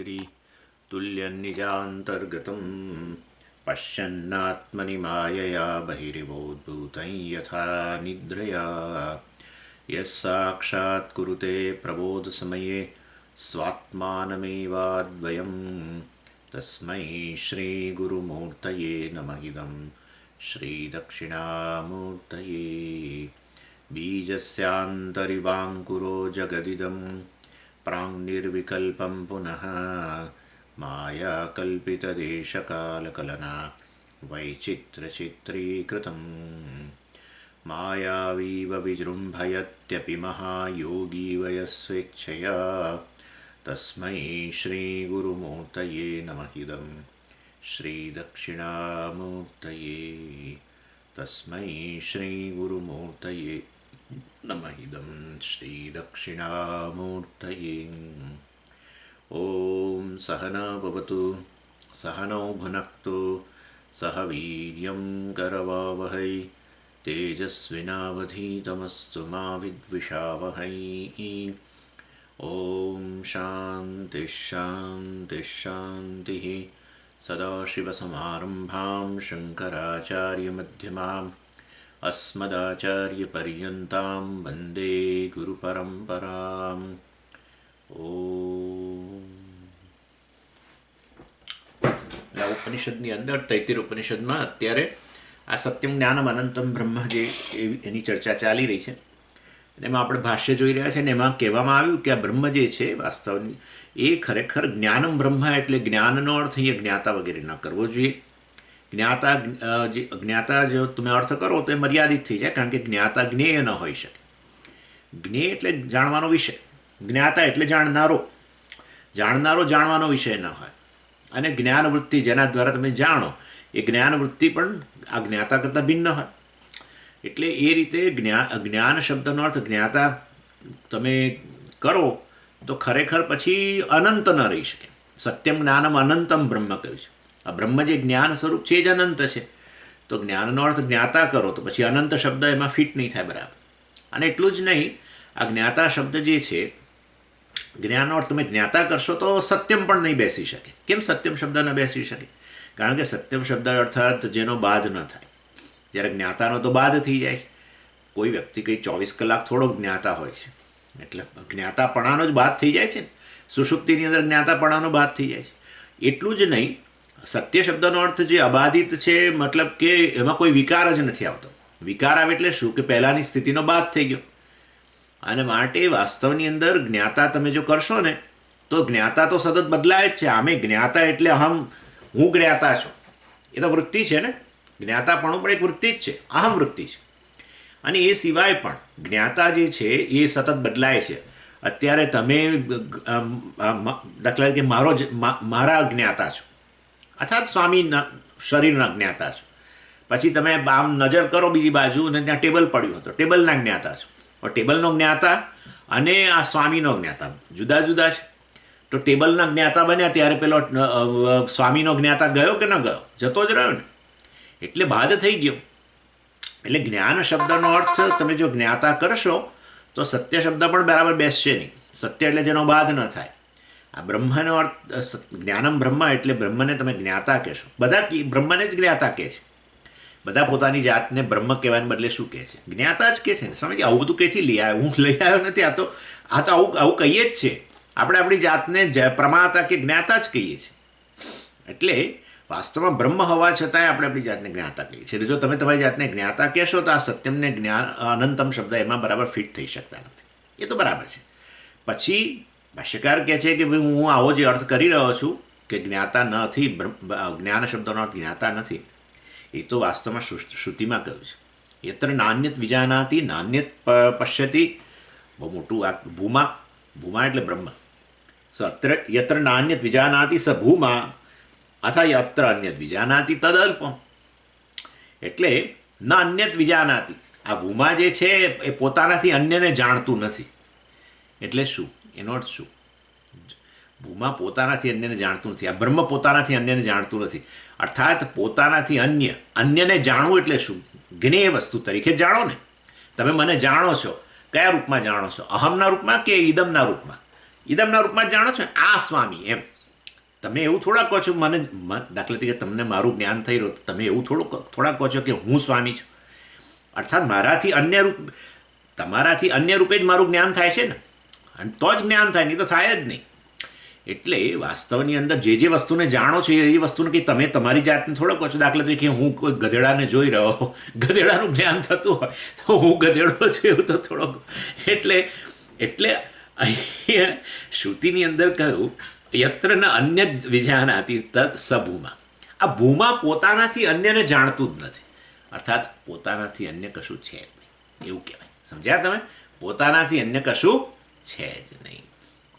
गिरि तुल्यन्निजान्तर्गतं पश्यन्नात्मनि मायया बहिरिवोद्भूतं यथा निद्रया यः साक्षात् कुरुते प्रबोधसमये स्वात्मानमेवाद्वयं तस्मै श्रीगुरुमूर्तये नमः इदं श्रीदक्षिणामूर्तये बीजस्यान्तरिवाङ्कुरो जगदिदं प्राङ्निर्विकल्पं पुनः मायाकल्पितदेशकालकलना वैचित्रचित्रीकृतं मायावीव विजृम्भयत्यपि महायोगी वयस्वेच्छया तस्मै श्रीगुरुमूर्तये नमः इदं श्रीदक्षिणामूर्तये तस्मै श्रीगुरुमूर्तये नमः इदं श्रीदक्षिणामूर्तये। ॐ सहना भवतु सहनौ भुनक्तु सह वीर्यं करवावहै तेजस्विनावधीतमस्तु मा विद्विषावहै। ॐ शान्तिः शान्तिः शान्तिः। सदाशिवसमारम्भां शङ्कराचार्यमध्यमाम् अस्मदाचार्यपर्यन्तां वन्दे गुरुपरम्पराम्। ઉપનિષદની અંદર તૈતિર ઉપનિષદમાં અત્યારે આ સત્યમ જ્ઞાનમ અનંતમ બ્રહ્મ જે એની ચર્ચા ચાલી રહી છે, એમાં આપણે ભાષ્ય જોઈ રહ્યા છે ને એમાં કહેવામાં આવ્યું કે આ બ્રહ્મ જે છે વાસ્તવની એ ખરેખર જ્ઞાનમ બ્રહ્મ એટલે જ્ઞાનનો અર્થ અહીંયા જ્ઞાતા વગેરે ન કરવો જોઈએ. જ્ઞાતા જો તમે અર્થ કરો તો એ મર્યાદિત થઈ જાય, કારણ કે જ્ઞાતા જ્ઞેય ન હોઈ શકે. જ્ઞેય એટલે જાણવાનો વિષય, જ્ઞાતા એટલે જાણનારો જાણવાનો વિષય ન હોય. અને જ્ઞાનવૃત્તિ જેના દ્વારા તમે જાણો એ જ્ઞાનવૃત્તિ પણ આ જ્ઞાતા કરતાં ભિન્ન હોય. એટલે એ રીતે જ્ઞાન શબ્દનો અર્થ જ્ઞાતા તમે કરો તો ખરેખર પછી અનંત ન રહી શકે. સત્યમ જ્ઞાનમ અનંતમ બ્રહ્મ કહ્યું છે. આ બ્રહ્મ જે જ્ઞાન સ્વરૂપ છે એ જ અનંત છે. તો જ્ઞાનનો અર્થ જ્ઞાતા કરો તો પછી અનંત શબ્દ એમાં ફિટ નહીં થાય બરાબર. અને એટલું જ નહીં, આ જ્ઞાતા શબ્દ જે છે જ્ઞાનનો અર્થ તમે જ્ઞાતા કરશો તો સત્યમ પણ નહીં બેસી શકે. કેમ સત્યમ શબ્દ ન બેસી શકે? કારણ કે સત્યમ શબ્દ અર્થાત જેનો બાદ ન થાય. જ્યારે જ્ઞાતાનો તો બાદ થઈ જાય છે. કોઈ વ્યક્તિ કંઈ 24 કલાક થોડો જ્ઞાતા હોય છે, એટલે જ્ઞાતાપણાનો જ બાદ થઈ જાય છે ને. સુષુપ્તિની અંદર જ્ઞાતાપણાનો બાદ થઈ જાય છે. એટલું જ નહીં, સત્ય શબ્દનો અર્થ જે અબાધિત છે, મતલબ કે એમાં કોઈ વિકાર જ નથી આવતો. વિકાર આવે એટલે શું કે પહેલાંની સ્થિતિનો બાદ થઈ ગયો. અને માટે વાસ્તવની અંદર જ્ઞાતા તમે જો કરશો ને તો જ્ઞાતા તો સતત બદલાય જ છે. આમે જ્ઞાતા એટલે હું જ્ઞાતા છું, એ તો વૃત્તિ છે ને. જ્ઞાતાપણું પણ એક વૃત્તિ જ છે, અહમ વૃત્તિ છે. અને એ સિવાય પણ જ્ઞાતા જે છે એ સતત બદલાય છે. અત્યારે તમે દાખલા તરીકે મારા જ્ઞાતા છો, અર્થાત સ્વામીના શરીરના જ્ઞાતા છો. પછી તમે આમ નજર કરો બીજી બાજુ અને ત્યાં ટેબલ પડ્યું હતું, ટેબલના જ્ઞાતા છો. ટેબલનો જ્ઞાતા અને આ સ્વામીનો જ્ઞાતા જુદા જુદા છે. તો ટેબલના જ્ઞાતા બન્યા ત્યારે પેલો સ્વામીનો જ્ઞાતા ગયો કે ન ગયો? જતો જ રહ્યો ને. એટલે બાદ થઈ ગયો. એટલે જ્ઞાન શબ્દનો અર્થ તમે જો જ્ઞાતા કરશો તો સત્ય શબ્દ પણ બરાબર બેસશે નહીં. સત્ય એટલે જેનો બાદ ન થાય. આ બ્રહ્મનો અર્થ જ્ઞાનમ બ્રહ્મ એટલે બ્રહ્મને તમે જ્ઞાતા કહેશો. બધા બ્રહ્મને જ જ્ઞાતા કહે છે. બધા પોતાની જાતને બ્રહ્મ કહેવાને બદલે શું કહે છે? જ્ઞાતા જ કહે છે ને. સમજ, આવું બધું ક્યાંથી લઈ આવ્યો? હું લઈ આવ્યો નથી. આ તો આવું કહીએ જ છે. આપણે આપણી જાતને પ્રમાતા કે જ્ઞાતા જ કહીએ છીએ. એટલે વાસ્તવમાં બ્રહ્મ હોવા છતાંય આપણે આપણી જાતને જ્ઞાતા કહીએ છીએ. જો તમે તમારી જાતને જ્ઞાતા કહેશો તો આ સત્યમને જ્ઞાન અનંતમ શબ્દ એમાં બરાબર ફિટ થઈ શકતા નથી. એ તો બરાબર છે. પછી ભાષ્યકાર કહે છે કે ભાઈ હું આવો જે અર્થ કરી રહ્યો છું કે જ્ઞાતા નથી, જ્ઞાન શબ્દનો અર્થ જ્ઞાતા નથી, એ તો વાસ્તવમાં શ્રુતિમાં કહ્યું છે. યત્ર નાન્યત વિજાનાતી નાન્યત પશ્યતિ. બહુ મોટું આ ભૂમા એટલે બ્રહ્મ. યત્ર નાન્યત વિજાનાતી સ ભૂમા અથવા યત્ર અન્યત વિજાનાતી તદલ્પમ. એટલે ન અન્યત વિજાનાતી, આ ભૂમા જે છે એ પોતાનાથી અન્યને જાણતું નથી. એટલે શું એનો અર્થ શું? ભૂમા પોતાનાથી અન્યને જાણતું નથી. આ બ્રહ્મ પોતાનાથી અન્યને જાણતું નથી. અર્થાત પોતાનાથી અન્યને જાણવું એટલે શું? જ્ઞેય વસ્તુ તરીકે જાણો ને. તમે મને જાણો છો, કયા રૂપમાં જાણો છો? અહમના રૂપમાં કે ઈદમના રૂપમાં? ઈદમના રૂપમાં જ જાણો છો, આ સ્વામી એમ. તમે એવું થોડા કહો છો મને, દાખલા તરીકે તમને મારું જ્ઞાન થઈ રહ્યું, તમે એવું થોડા કહો છો કે હું સ્વામી છું. અર્થાત મારાથી અન્ય રૂપ, તમારાથી અન્ય રૂપે જ મારું જ્ઞાન થાય છે ને, અને તો જ જ્ઞાન થાય, નહીં તો થાય જ નહીં. એટલે વાસ્તવની અંદર જે વસ્તુને જાણો છો એ વસ્તુને કંઈ તમે તમારી જાતને થોડો કહો છો. દાખલા તરીકે હું કોઈ ગધેડાને જોઈ રહ્યો, ગધેડાનું જ્ઞાન થતું હોય તો હું ગધેડો છું એવું તો થોડોક. એટલે અહીંયા શ્રુતિની અંદર કહ્યું યત્ર ન અન્ય વિજાનાતિ તદ સભૂમા. આ ભૂમા પોતાનાથી અન્યને જાણતું જ નથી, અર્થાત પોતાનાથી અન્ય કશું છે જ નહીં એવું કહેવાય. સમજ્યા તમે? પોતાનાથી અન્ય કશું છે જ નહીં.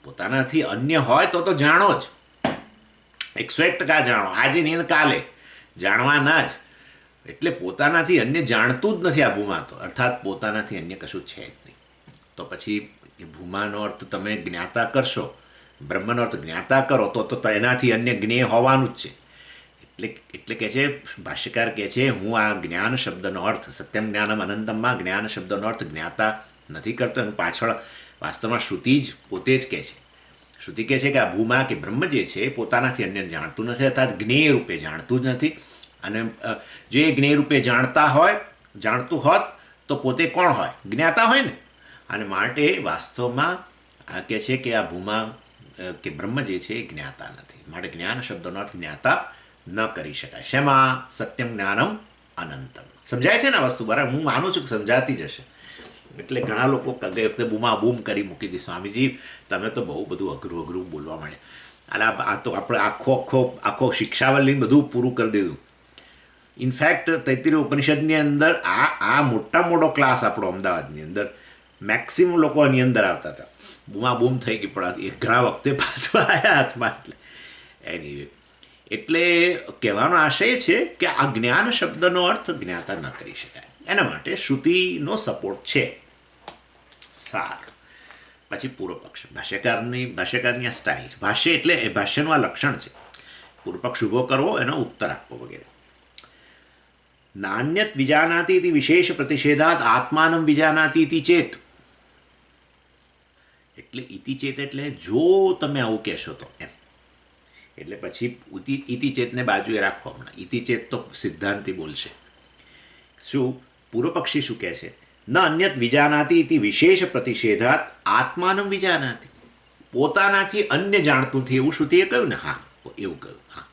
પોતાનાથી અન્ય હોય તો જાણો જ, 101% જાણો, આજે નહીં કાલે જાણવાના જ. એટલે પોતાનાથી અન્ય જાણતું જ નથી આ ભૂમા તો, અર્થાત પોતાનાથી અન્ય કશું છે જ નહીં. તો પછી એ ભૂમાનો અર્થ તમે જ્ઞાતા કરશો, બ્રહ્મનો અર્થ જ્ઞાતા કરો તો એનાથી અન્ય જ્ઞેય હોવાનું જ છે. એટલે કહે છે ભાષ્યકાર કહે છે હું આ જ્ઞાન શબ્દનો અર્થ સત્યમ જ્ઞાનમ અનંતમમાં જ્ઞાન શબ્દનો અર્થ જ્ઞાતા નથી કરતો. એનું પાછળ વાસ્તવમાં શ્રુતિ જ પોતે જ કહે છે. શ્રુતિ કહે છે કે આ ભૂમા કે બ્રહ્મ જે છે એ પોતાનાથી અન્ય જાણતું નથી, અર્થાત જ્ઞેય રૂપે જાણતું જ નથી. અને જો એ જ્ઞેય રૂપે જાણતું હોત તો પોતે કોણ હોય? જ્ઞાતા હોય ને. અને માટે વાસ્તવમાં આ કહે છે કે આ ભૂમા કે બ્રહ્મ જે છે એ જ્ઞાતા નથી. માટે જ્ઞાન શબ્દનો અર્થ જ્ઞાતા ન કરી શકાય. શેમાં? સત્યમ જ્ઞાનમ અનંતમ. સમજાય છે ને આ વસ્તુ? બરાબર, હું માનું છું કે સમજાતી જ હશે. એટલે ઘણા લોકો ગઈ વખતે બૂમ કરી મૂકી હતી, સ્વામીજી તમે તો બહુ બધું અઘરું બોલવા માંડ્યા. આ તો આપણે આખો શિક્ષાવલી બધું પૂરું કરી દીધું. ઇનફેક્ટ તૈત્તિરીય ઉપનિષદની અંદર આ મોટો ક્લાસ આપણો અમદાવાદની અંદર મેક્સિમમ લોકો આની અંદર આવતા હતા. બૂમ થઈ ગઈ, પણ એ ઘણા વખતે પાછું આવ્યા હાથમાં. એનીવે, એટલે કહેવાનો આશય છે કે આ જ્ઞાન શબ્દનો અર્થ જ્ઞાતા ન કરી શકાય. એના માટે શ્રુતિનો સપોર્ટ છે. સારું, પછી પૂર્વ પક્ષ. ભાષ્યકારની આ સ્ટાઇલ છે. ભાષ્ય એટલે એ ભાષ્યનું આ લક્ષણ છે. પૂર્વ પક્ષ ઊભો કરવો, એનો ઉત્તર આપવો વગેરે. નાન્યત વિજાનાતિ ઇતિ વિશેષ પ્રતિષેધાત આત્માનમ વિજાનાતિ ઇતિ ચેત. એટલે ઇતિ ચેત એટલે જો તમે આવું કહેશો તો એમ. એટલે પછી ઇતિ ચેતને બાજુએ રાખો. હમણાં ઇતિ ચેત તો સિદ્ધાંતિ બોલશે. શું પૂર્વ પક્ષી શું કહે છે? ન અન્યત વિજાનાતિ ઇતિ વિશેષ પ્રતિષેધાત આત્માનમ વિજાનાતિ. પોતાનાથી અન્ય જાણતું નથી એવું શ્રુતિએ કહ્યું ને? હા, એવું કહ્યું. હા,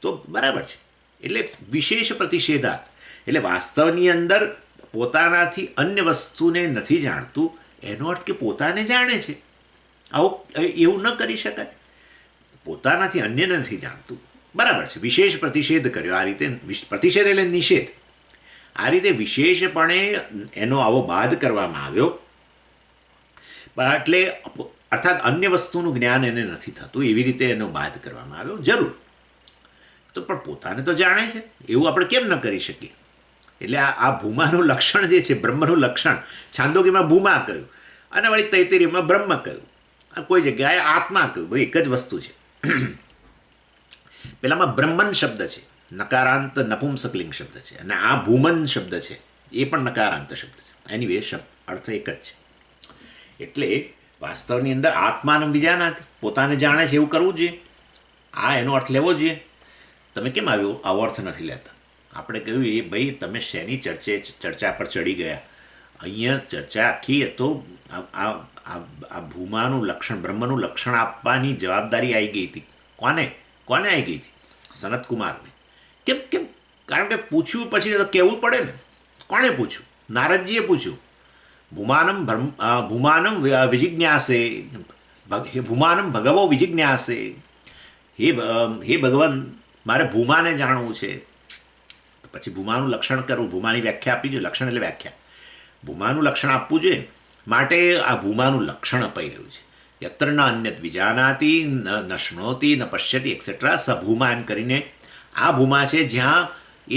તો બરાબર છે. એટલે વિશેષ પ્રતિષેધાત એટલે વાસ્તવની અંદર પોતાનાથી અન્ય વસ્તુને નથી જાણતું, એનો અર્થ કે પોતાને જાણે છે. એવું ન કરી શકાય. પોતાનાથી અન્યને નથી જાણતું, બરાબર છે. વિશેષ પ્રતિષેધ કર્યો આ રીતે. પ્રતિષેધ એટલે નિષેધ. આ રીતે વિશેષપણે એનો આવો બાદ કરવામાં આવ્યો. એટલે અર્થાત અન્ય વસ્તુનું જ્ઞાન એને નથી થતું, એવી રીતે એનો બાદ કરવામાં આવ્યો. જરૂર તો પણ પોતાને તો જાણે છે, એવું આપણે કેમ ન કરી શકીએ? એટલે આ ભૂમાનું લક્ષણ જે છે, બ્રહ્મનું લક્ષણ, છાંદોગીમાં ભૂમા કહ્યું અને વળી તૈત્તિરીયમાં બ્રહ્મ કહ્યું, આ કોઈ જગ્યાએ આત્મા કહ્યું. ભાઈ એક જ વસ્તુ છે. પેલામાં બ્રહ્મન શબ્દ છે, નકારાંત નપુંસકલિંગ શબ્દ છે, અને આ ભૂમન શબ્દ છે એ પણ નકારાંત શબ્દ છે. એની અર્થ એક જ છે. એટલે વાસ્તવની અંદર આત્માનમ વિજાનાતિ, પોતાને જાણે છે એવું કરવું જોઈએ. આ એનો અર્થ લેવો જોઈએ. તમે કેમ આવો અર્થ નથી લેતા? આપણે કહ્યું એ ભાઈ તમે શેની ચર્ચા પર ચડી ગયા? અહીંયા ચર્ચા આખી તો આ ભૂમાનું લક્ષણ, બ્રહ્મનું લક્ષણ આપવાની જવાબદારી આવી ગઈ હતી. કોને આવી ગઈ હતી? સનતકુમારને. કેમ? કારણ કે પૂછ્યું પછી તો કહેવું પડે ને. કોણે પૂછ્યું? નારદજીએ પૂછ્યું. ભૂમાનમ વિજિજ્ઞાસે, ભૂમાનમ ભગવો વિજિજ્ઞાસે. હે ભગવાન, મારે ભૂમાને જાણવું છે. તો પછી ભૂમાનું લક્ષણ કરવું, ભૂમાની વ્યાખ્યા આપવી જોઈએ. લક્ષણ એટલે વ્યાખ્યા. ભૂમાનું લક્ષણ આપવું જોઈએ. માટે આ ભૂમાનું લક્ષણ અપાઈ રહ્યું છે. યત્ર ન અન્યત વિજાનાતિ ન શૃણોતિ ન પશ્યતિ એક્સેટ્રા સ ભૂમા એમ કરીને આ ભૂમા છે જ્યાં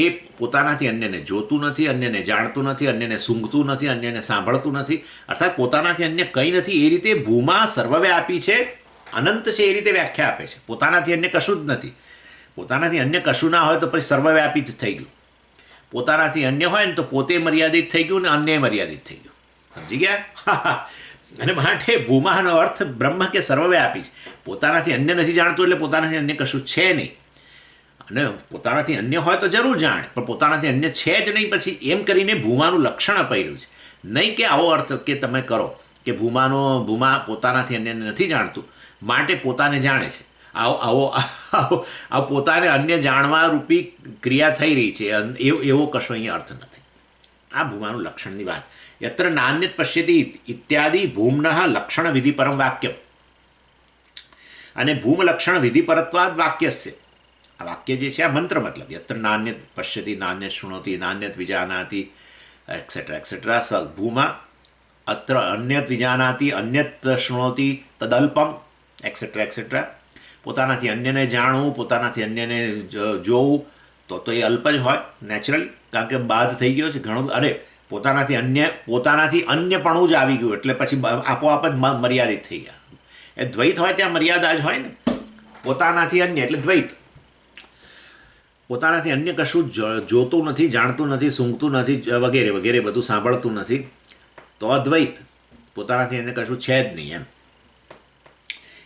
એ પોતાનાથી અન્યને જોતું નથી, અન્યને જાણતું નથી, અન્યને સૂંઘતું નથી, અન્યને સાંભળતું નથી. અર્થાત પોતાનાથી અન્ય કંઈ નથી. એ રીતે ભૂમા સર્વવ્યાપી છે, અનંત છે. એ રીતે વ્યાખ્યા આપે છે. પોતાનાથી અન્ય કશું જ નથી. પોતાનાથી અન્ય કશું ના હોય તો પછી સર્વવ્યાપી જ થઈ ગયું. પોતાનાથી અન્ય હોય ને તો પોતે મર્યાદિત થઈ ગયું ને અન્ય મર્યાદિત થઈ ગયું. સમજી ગયા? અને માટે ભૂમાનો અર્થ બ્રહ્મ કે સર્વવ્યાપી છે. પોતાનાથી અન્ય નથી જાણતું એટલે પોતાનાથી અન્ય કશું છે નહીં. અને પોતાનાથી અન્ય હોય તો જરૂર જાણે, પણ પોતાનાથી અન્ય છે જ નહીં. પછી એમ કરીને ભૂમાનું લક્ષણ અપાયેલું છે. નહીં કે આવો અર્થ કે તમે કરો કે ભૂમા પોતાનાથી અન્ય નથી જાણતું માટે પોતાને જાણે છે. આવો પોતાને અન્ય જાણવા રૂપી ક્રિયા થઈ રહી છે, એવો કશો અહીંયા અર્થ નથી. આ ભૂમાનું લક્ષણની વાત. યત્ર નાન્યત પશ્યતિ ઇત્યાદિ ભૂમ્ન લક્ષણ વિધિપરમ વાક્યમ. અને ભૂમ લક્ષણ વિધિપરત્વાદ વાક્યસ્ય. આ વાક્ય જે છે આ મંત્ર મતલબ યત્ર નાન્યત પશ્યતિ, નાન્યત શૃણોતિ, નાન્યત વિજાનાતિ એક્સેટ્રા એક્સેટ્રા. સ ભૂમા અત્ર અન્યત વિજાનાતિ, અન્યત શૃણોતિ, તદલ્પમ એક્સેટ્રા એક્સેટ્રા. પોતાનાથી અન્યને જાણવું, પોતાનાથી અન્યને જોવું તો એ અલ્પ જ હોય નેચરલી, કારણ કે બાદ થઈ ગયો છે ઘણું. અરે પોતાનાથી અન્યપણું જ આવી ગયું એટલે પછી આપોઆપ જ મર્યાદિત થઈ ગયા. એ દ્વૈત હોય ત્યાં મર્યાદા જ હોય ને. પોતાનાથી અન્ય એટલે દ્વૈત. પોતાનાથી અન્ય કશું જોતું નથી, જાણતું નથી, સૂંઘતું નથી, વગેરે વગેરે બધું સાંભળતું નથી, તો અદ્વૈત. પોતાનાથી અન્ય કશું છે જ નહીં એમ.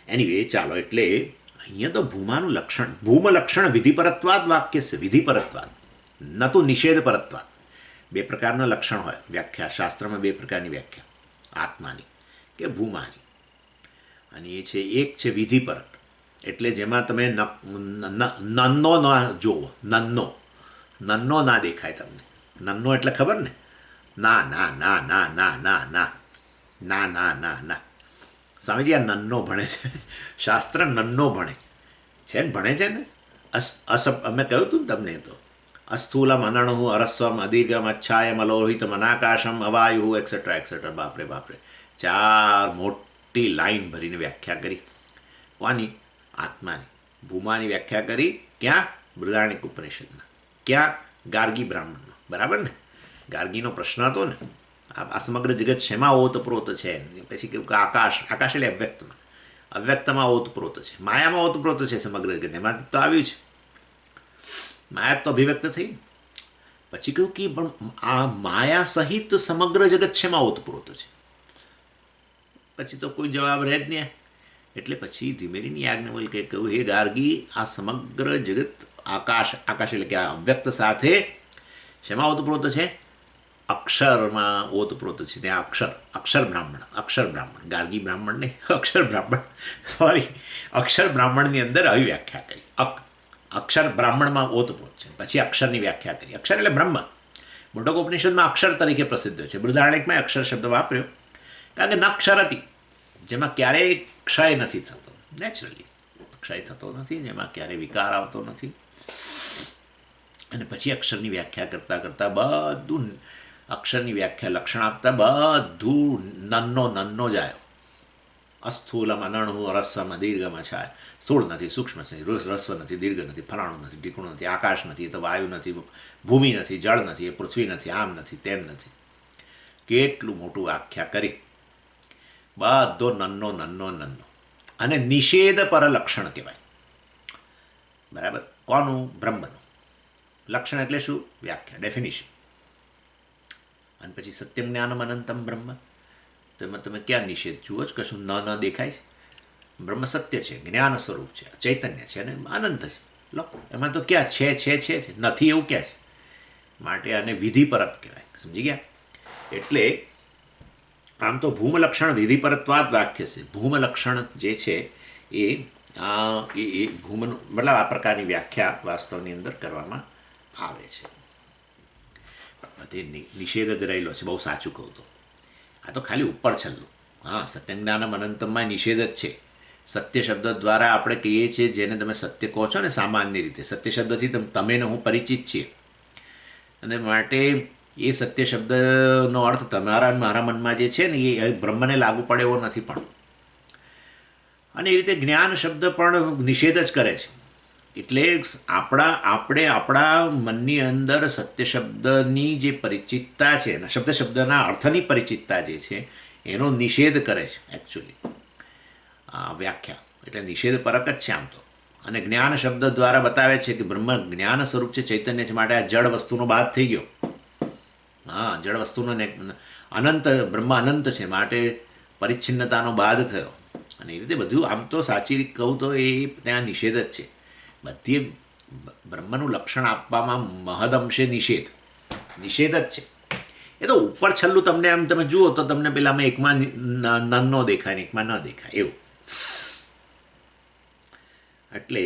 એનીવે ચાલો, એટલે અહીંયા તો ભૂમાનું લક્ષણ, ભૂમ લક્ષણ વિધિપરત્વાદ વાક્ય છે. વિધિપરત્વાદ ન તો નિષેધ પરત્વાદ. બે પ્રકારના લક્ષણ હોય વ્યાખ્યા શાસ્ત્રમાં, બે પ્રકારની વ્યાખ્યા આત્માની કે ભૂમાની. અને એ છે, એક છે વિધિપરત, એટલે જેમાં તમે નન્નો ના જુઓ. નન્નો ના દેખાય તમને. નન્નો એટલે ખબર ને, ના ના ના ના ના ના ના ના ના ના ના. સ્વામીજી આ નન્નો ભણે છે, શાસ્ત્ર નન્નો ભણે છે ને, ભણે છે ને. અમે કહ્યું હતું ને તમને, તો અસ્થૂલમ અનણુ અરસ્વમ અદીર્ઘમ અચ્છાયમ અલોહિતમ અનાકાશમ અવાયુ એક્સેટ્રા એક્સેટ્રા. બાપરે બાપરે, 4 મોટી લાઈન ભરીને વ્યાખ્યા કરી. કોની? આત્માની. ભૂમાની વ્યાખ્યા કરી ક્યાં? બૃહદારણ્યક ઉપનિષદમાં. ક્યાં? ગાર્ગી બ્રાહ્મણમાં. બરાબર ને? ગાર્ગીનો પ્રશ્ન હતો ને, આ સમગ્ર જગત શેમાં ઓતપ્રોત છે? પછી કહ્યું કે આકાશ. આકાશ એટલે અવ્યક્તમાં. અવ્યક્તમાં ઓતપ્રોત છે, માયામાં ઓતપ્રોત છે સમગ્ર જગત. એમાં તો આવ્યું છે, માયા તો અભિવ્યક્ત થઈ. પછી કહ્યું કે પણ આ માયા સહિત સમગ્ર જગત શેમાં ઓતપ્રોત છે? પછી તો કોઈ જવાબ રહે જ નહીં. એટલે પછી ધીમેરીની યાજ્ઞવલ્કે કહ્યું, હે ગાર્ગી, આ સમગ્ર જગત આકાશ એટલે કે આ અવ્યક્ત સાથે શેમાં ઓતપ્રોત છે? અક્ષરમાં ઓતપ્રોત છે. ત્યાં અક્ષર બ્રાહ્મણ. ગાર્ગી બ્રાહ્મણ નહીં, અક્ષર બ્રાહ્મણ, સોરી, અક્ષર બ્રાહ્મણની અંદર આવી વ્યાખ્યા કરી. અક્ષર બ્રાહ્મણમાં ઓતપ્રોત છે. પછી અક્ષરની વ્યાખ્યા કરી. અક્ષર એટલે બ્રહ્મ. મુંડકોપનિષદમાં અક્ષર તરીકે પ્રસિદ્ધ છે. બૃહદારણ્યકમાં અક્ષર શબ્દ વાપર્યો, કારણ કે ન ક્ષરતી, જેમાં ક્યારેય ક્ષય નથી થતો, નેચરલી ક્ષય થતો નથી, જેમાં ક્યારેય વિકાર આવતો નથી. અને પછી અક્ષરની વ્યાખ્યા કરતાં બધું, અક્ષરની વ્યાખ્યા લક્ષણ આપતા બધું નન્નો જ આવ્યો. અસ્થૂલમ અનણુ રસમ દીર્ઘમ અછાય. સ્થૂળ નથી, સૂક્ષ્મ નથી, રસ્વ નથી, દીર્ઘ નથી, ફલાણું નથી, ઢીકણું નથી, આકાશ નથી, એ તો વાયુ નથી, ભૂમિ નથી, જળ નથી, એ પૃથ્વી નથી, આમ નથી, તેમ નથી. કેટલું મોટું વ્યાખ્યા કરી. બધો નન્નો. અને નિષેધ પર લક્ષણ કહેવાય. બરાબર? કોનું? બ્રહ્મનું. લક્ષણ એટલે શું? વ્યાખ્યા, ડેફિનિશન. અને પછી સત્યમ જ્ઞાનમ અનંતમ બ્રહ્મ. તેમાં તમે ક્યાં નિષેધ જુઓ જ? કશું ન દેખાય છે. બ્રહ્મ સત્ય છે, જ્ઞાન સ્વરૂપ છે, ચૈતન્ય છે અને અનંત છે. લો, એમાં તો ક્યાં છે નથી એવું ક્યાં છે? માટે આને વિધિપરત કહેવાય. સમજી ગયા? એટલે આમ તો ભૂમલક્ષણ વિધિપરત્વાદ વાક્ય છે. ભૂમલક્ષણ જે છે એ ભૂમનું મતલબ આ પ્રકારની વ્યાખ્યા વાસ્તવની અંદર કરવામાં આવે છે. બધે નિષેધ જ રહેલો છે. બહુ સાચું કહું તો આ તો ખાલી ઉપર છલ્લું. હા, સત્યજ્ઞાનમ અનંતમમાં નિષેધ જ છે. સત્ય શબ્દ દ્વારા આપણે કહીએ છીએ, જેને તમે સત્ય કહો છો ને સામાન્ય રીતે, સત્ય શબ્દથી તમે ને હું પરિચિત છીએ. અને માટે એ સત્ય શબ્દનો અર્થ તમારા મારા મનમાં જે છે ને એ બ્રહ્મને લાગુ પડે એવો નથી પણ. અને એ રીતે જ્ઞાન શબ્દ પણ નિષેધ જ કરે છે. એટલે આપણા મનની અંદર સત્ય શબ્દની જે પરિચિતતા છે, શબ્દના અર્થની પરિચિતતા જે છે એનો નિષેધ કરે છે એકચ્યુઅલી આ વ્યાખ્યા. એટલે નિષેધ પરક જ છે આમ તો. અને જ્ઞાન શબ્દ દ્વારા બતાવે છે કે બ્રહ્મ જ્ઞાન સ્વરૂપ છે, ચૈતન્ય છે, માટે આ જડ વસ્તુનો બાદ થઈ ગયો. હા, જળ વસ્તુનો અનંત, બ્રહ્મ અનંત છે, માટે પરિચ્છિન્નતાનો બાદ થયો. અને એ રીતે બધું આમ તો સાચી રીતે કહું તો એ ત્યાં નિષેધ જ છે. બધી બ્રહ્મનું લક્ષણ આપવામાં મહદઅંશે નિષેધ જ છે. એ તો ઉપર છેલ્લું તમને આમ તમે જુઓ તો તમને પેલામાં એકમાં નન્નો દેખાય ને એકમાં ન દેખાય એવું. એટલે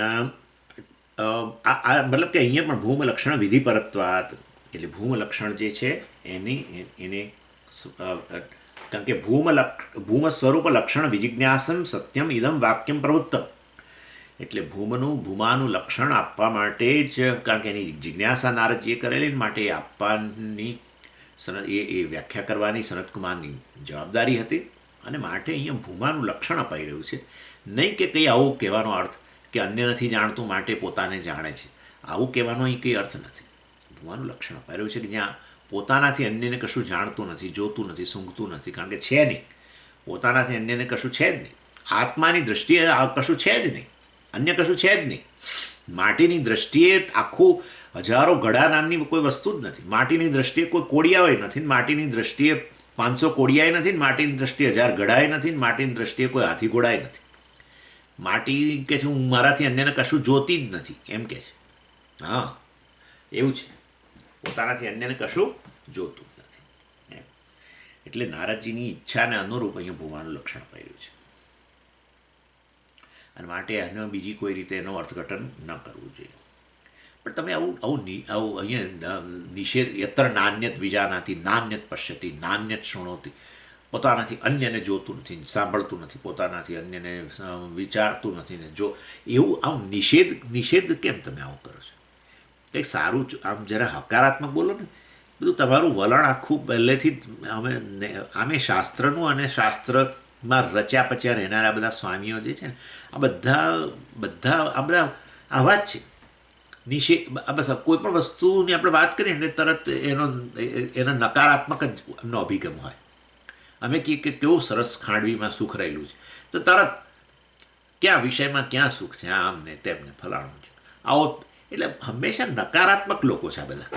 આ મતલબ કે અહીંયા પણ ભૂમ લક્ષણ વિધિ પરત્વાત, એટલે ભૂમ લક્ષણ જે છે એને કારણ કે ભૂમ સ્વરૂપ લક્ષણ વિજિજ્ઞાસમ સત્યમ ઇદમ વાક્યમ પ્રવૃત્તમ, એટલે ભૂમાનું લક્ષણ આપવા માટે જ, કારણ કે એની જિજ્ઞાસા નારદજીએ કરેલી માટે એ આપવાની એ વ્યાખ્યા કરવાની સનતકુમારની જવાબદારી હતી. અને માટે અહીંયા ભૂમાનું લક્ષણ અપાઈ રહ્યું છે. નહીં કે કંઈ આવું કહેવાનો અર્થ કે અન્ય નથી જાણતું માટે પોતાને જાણે છે, આવું કહેવાનો અહીં કંઈ અર્થ નથી. ભૂમાનું લક્ષણ અપાઈ રહ્યું છે કે જ્યાં પોતાનાથી અન્યને કશું જાણતું નથી, જોતું નથી, સૂંઘતું નથી, કારણ કે છે નહીં. પોતાનાથી અન્યને કશું છે જ નહીં. આત્માની દ્રષ્ટિએ કશું છે જ નહીં, અન્ય કશું છે જ નહીં. માટીની દ્રષ્ટિએ આખું હજારો ઘડા નામની કોઈ વસ્તુ જ નથી. માટીની દ્રષ્ટિએ કોઈ કોડિયાઓય નથી, માટીની દ્રષ્ટિએ 500 કોડિયાએ નથી, માટીની દ્રષ્ટિએ 1000 ઘડાએ નથી, માટીની દ્રષ્ટિએ કોઈ હાથી ઘોડાએ નથી. માટી કે છે હું મારાથી અન્યને કશું જોતી જ નથી એમ કે છે. હા, એવું છે, પોતાનાથી અન્યને કશું જોતું જ નથી એમ. એટલે નારદજીની ઈચ્છાને અનુરૂપ અહીંયા ભૂમાનું લક્ષણ અપાયેલું છે. અને માટે એનો બીજી કોઈ રીતે એનો અર્થઘટન ન કરવું જોઈએ. પણ તમે આવું અહીંયા નિષેધ યત્ર નાન્યત વિજાનાથી નાન્યત પશ્યતિ નાન્યત શૃણોતી, પોતાનાથી અન્યને જોતું નથી, સાંભળતું નથી, પોતાનાથી અન્યને વિચારતું નથી ને જો એવું આમ નિષેધ કેમ તમે આવું કરો છો? કંઈક સારું આમ જરા હકારાત્મક બોલો ને. બધું તમારું વલણ આખું પહેલેથી જ આમે શાસ્ત્રનું અને શાસ્ત્રમાં રચ્યા પચ્યા રહેનારા બધા સ્વામીઓ જે છે ને આ બધા આવા જ છે. બસ કોઈ પણ વસ્તુની આપણે વાત કરીએ એટલે તરત એનો નકારાત્મક જ એમનો અભિગમ હોય. અમે કહીએ કે કેવું સરસ ખાંડવીમાં સુખ રહેલું છે તો તરત ક્યાં વિષયમાં ક્યાં સુખ છે, આમ ને તેમને ફલાણું છે આવો. એટલે હંમેશા નકારાત્મક લોકો છે આ બધા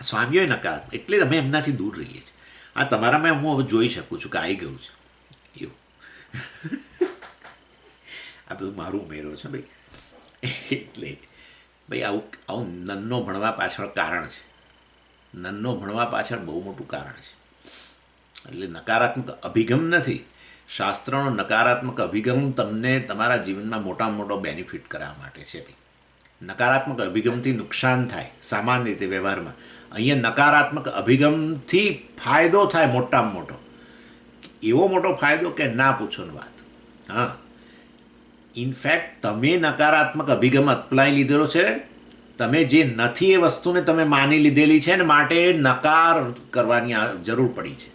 સ્વામીઓ નકારાત્મક. એટલે અમે એમનાથી દૂર રહીએ છીએ. આ તમારામાં હું હવે જોઈ શકું છું કે આવી ગયું છે એવું. આ બધું મારું ઉમેરો છે ભાઈ. એટલે ભાઈ આવું નન્નો ભણવા પાછળ કારણ છે. નન્નો ભણવા પાછળ બહુ મોટું કારણ છે. એટલે નકારાત્મક અભિગમ નથી. શાસ્ત્રનો નકારાત્મક અભિગમ તમને તમારા જીવનમાં મોટામાં મોટો બેનિફિટ કરવા માટે છે ભાઈ. નકારાત્મક અભિગમથી નુકસાન થાય સામાન્ય રીતે વ્યવહારમાં. અહીંયા નકારાત્મક અભિગમથી ફાયદો થાય મોટામાં મોટો. એવો મોટો ફાયદો કે ના પૂછોની વાત. હા, ઇનફેક્ટ તમે નકારાત્મક અભિગમ અપનાવી લીધેલો છે. તમે જે નથી એ વસ્તુને તમે માની લીધેલી છે ને માટે નકાર કરવાની જરૂર પડી છે.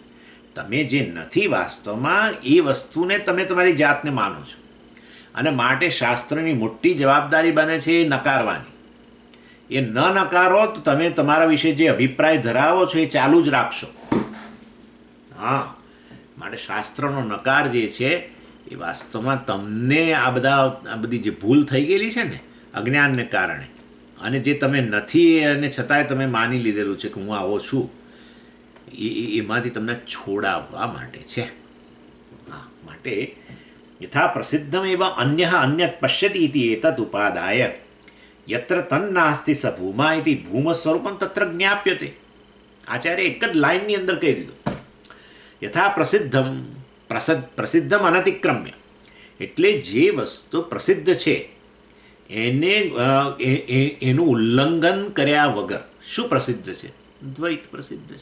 તમે જે નથી વાસ્તવમાં એ વસ્તુને તમે તમારી જાતને માનો છો અને માટે શાસ્ત્રની મોટી જવાબદારી બને છે એ નકારવાની. એ ન નકારો તો તમે તમારા વિશે જે અભિપ્રાય ધરાવો છો એ ચાલુ જ રાખશો. હા, માટે શાસ્ત્રનો નકાર જે છે એ વાસ્તવમાં તમને આ બધી જે ભૂલ થઈ ગયેલી છે ને અજ્ઞાનને કારણે, અને જે તમે નથી અને છતાંય તમે માની લીધેલું છે કે હું આવો છું, એમાંથી તમને છોડાવવા માટે છે. હા, માટે યથા પ્રસિદ્ધમ એવ અન્યત પશ્યતિ ઇતિ એતદ ઉપાદાય યત્ર તન્નાસ્તિ સ ભૂમા ઇતિ ભૂમ સ્વરૂપમ તત્ર જ્ઞાપ્યતે. આચાર્ય એક જ લાઇનની અંદર કહી દીધું. યથા પ્રસિદ્ધમ અનતિક્રમ્ય, એટલે જે વસ્તુ પ્રસિદ્ધ છે એનું ઉલ્લંઘન કર્યા વગર. શું પ્રસિદ્ધ છે? દ્વૈત પ્રસિદ્ધ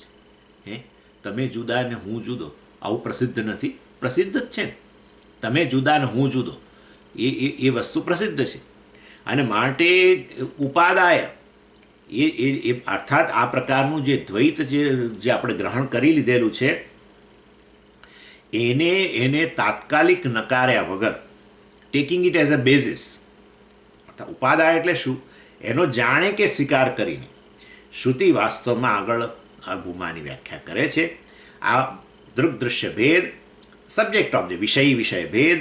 છે. તમે જુદા ને હું જુદો આવું પ્રસિદ્ધ નથી? પ્રસિદ્ધ જ છે ને. તમે જુદા ને હું જુદો એ વસ્તુ પ્રસિદ્ધ છે. અને માટે ઉપાદાય એ અર્થાત આ પ્રકારનું જે દ્વૈત જે આપણે ગ્રહણ કરી લીધેલું છે એને તાત્કાલિક નકાર્યા વગર, taking it as a basis. અર્થાત ઉપાદાય એટલે શું? એનો જાણે કે સ્વીકાર કરીને શ્રુતિ વાસ્તવમાં આગળ આ ભૂમાની વ્યાખ્યા કરે છે. આ દૃગ્દૃશ્ય ભેદ, સબ્જેક્ટ ઓફ વિષય ભેદ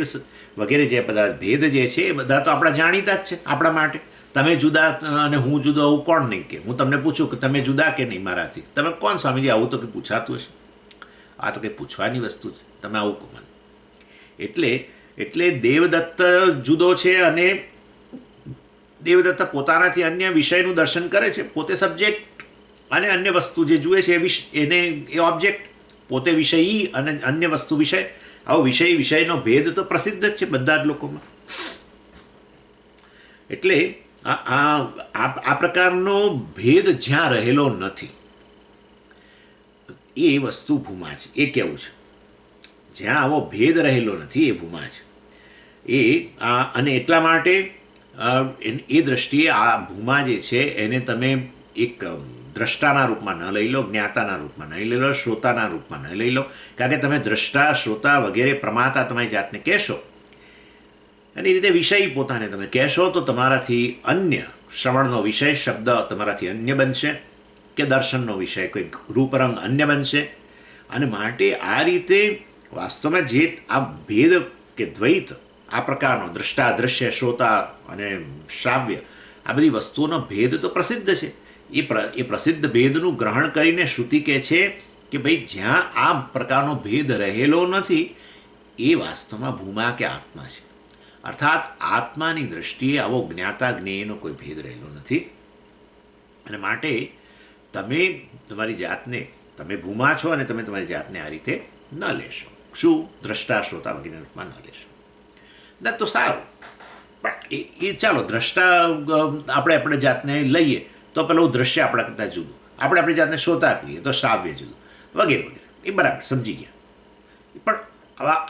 વગેરે જે બધા ભેદ જે છે એ બધા તો આપણા જાણીતા જ છે આપણા માટે. તમે જુદા અને હું જુદો આવું કોણ નહીં કે? હું તમને પૂછું કે તમે જુદા કે નહીં મારાથી, તમે કોણ સ્વામીજી આવું તો કે પૂછાતું હશે? આ તો કંઈ પૂછવાની વસ્તુ છે, તમે આવું કહો મને. એટલે એટલે દેવદત્ત જુદો છે, અને દેવદત્ત પોતાનાથી અન્ય વિષયનું દર્શન કરે છે, પોતે સબ્જેક્ટ અને અન્ય વસ્તુ જે જુએ છે એને એ ઓબ્જેક્ટ, પોતે વિષયી અને અન્ય વસ્તુ વિષય. આવો વિષયનો ભેદ તો પ્રસિદ્ધ જ છે બધા જ લોકોમાં. એટલે આ પ્રકારનો ભેદ જ્યાં રહેલો નથી એ વસ્તુ ભૂમા છે, એ કેવું છે. જ્યાં આવો ભેદ રહેલો નથી એ ભૂમા છે. અને એટલા માટે એ દ્રષ્ટિએ આ ભૂમા જે છે એને તમે એક દ્રષ્ટાના રૂપમાં ન લઈ લો, જ્ઞાતાના રૂપમાં નહીં લઈ લો, શ્રોતાના રૂપમાં નહીં લઈ લો. કારણ કે તમે દ્રષ્ટા, શ્રોતા વગેરે પ્રમાતા તમારી જાતને કહેશો, અને એ રીતે વિષય પોતાને તમે કહેશો, તો તમારાથી અન્ય શ્રવણનો વિષય શબ્દ તમારાથી અન્ય બનશે, કે દર્શનનો વિષય કોઈ રૂપરંગ અન્ય બનશે. અને માટે આ રીતે વાસ્તવમાં જે આ ભેદ કે દ્વૈત, આ પ્રકારનો દ્રષ્ટા, દ્રશ્ય, શ્રોતા અને શ્રાવ્ય, આ બધી વસ્તુઓનો ભેદ તો પ્રસિદ્ધ છે. એ પ્રસિદ્ધ ભેદનું ગ્રહણ કરીને શ્રુતિ કહે છે કે ભાઈ જ્યાં આ પ્રકારનો ભેદ રહેલો નથી એ વાસ્તવમાં ભૂમા કે આત્મા છે. અર્થાત આત્માની દૃષ્ટિએ આવો જ્ઞાતા જ્ઞેયનો કોઈ ભેદ રહેલો નથી. અને માટે તમે તમારી જાતને, તમે ભૂમા છો અને તમે તમારી જાતને આ રીતે ન લેશો. શું? દ્રષ્ટા, શ્રોતા વગેરે રૂપમાં ન લેશો. ના તો સારું, પણ એ ચાલો દ્રષ્ટા આપણે જાતને લઈએ તો પેલું દ્રશ્ય આપણા કરતાં જુદું, આપણે આપણી જાતને શ્રોતા કહીએ તો શ્રાવ્ય જુદું, વગેરે વગેરે. એ બરાબર સમજી ગયા. પણ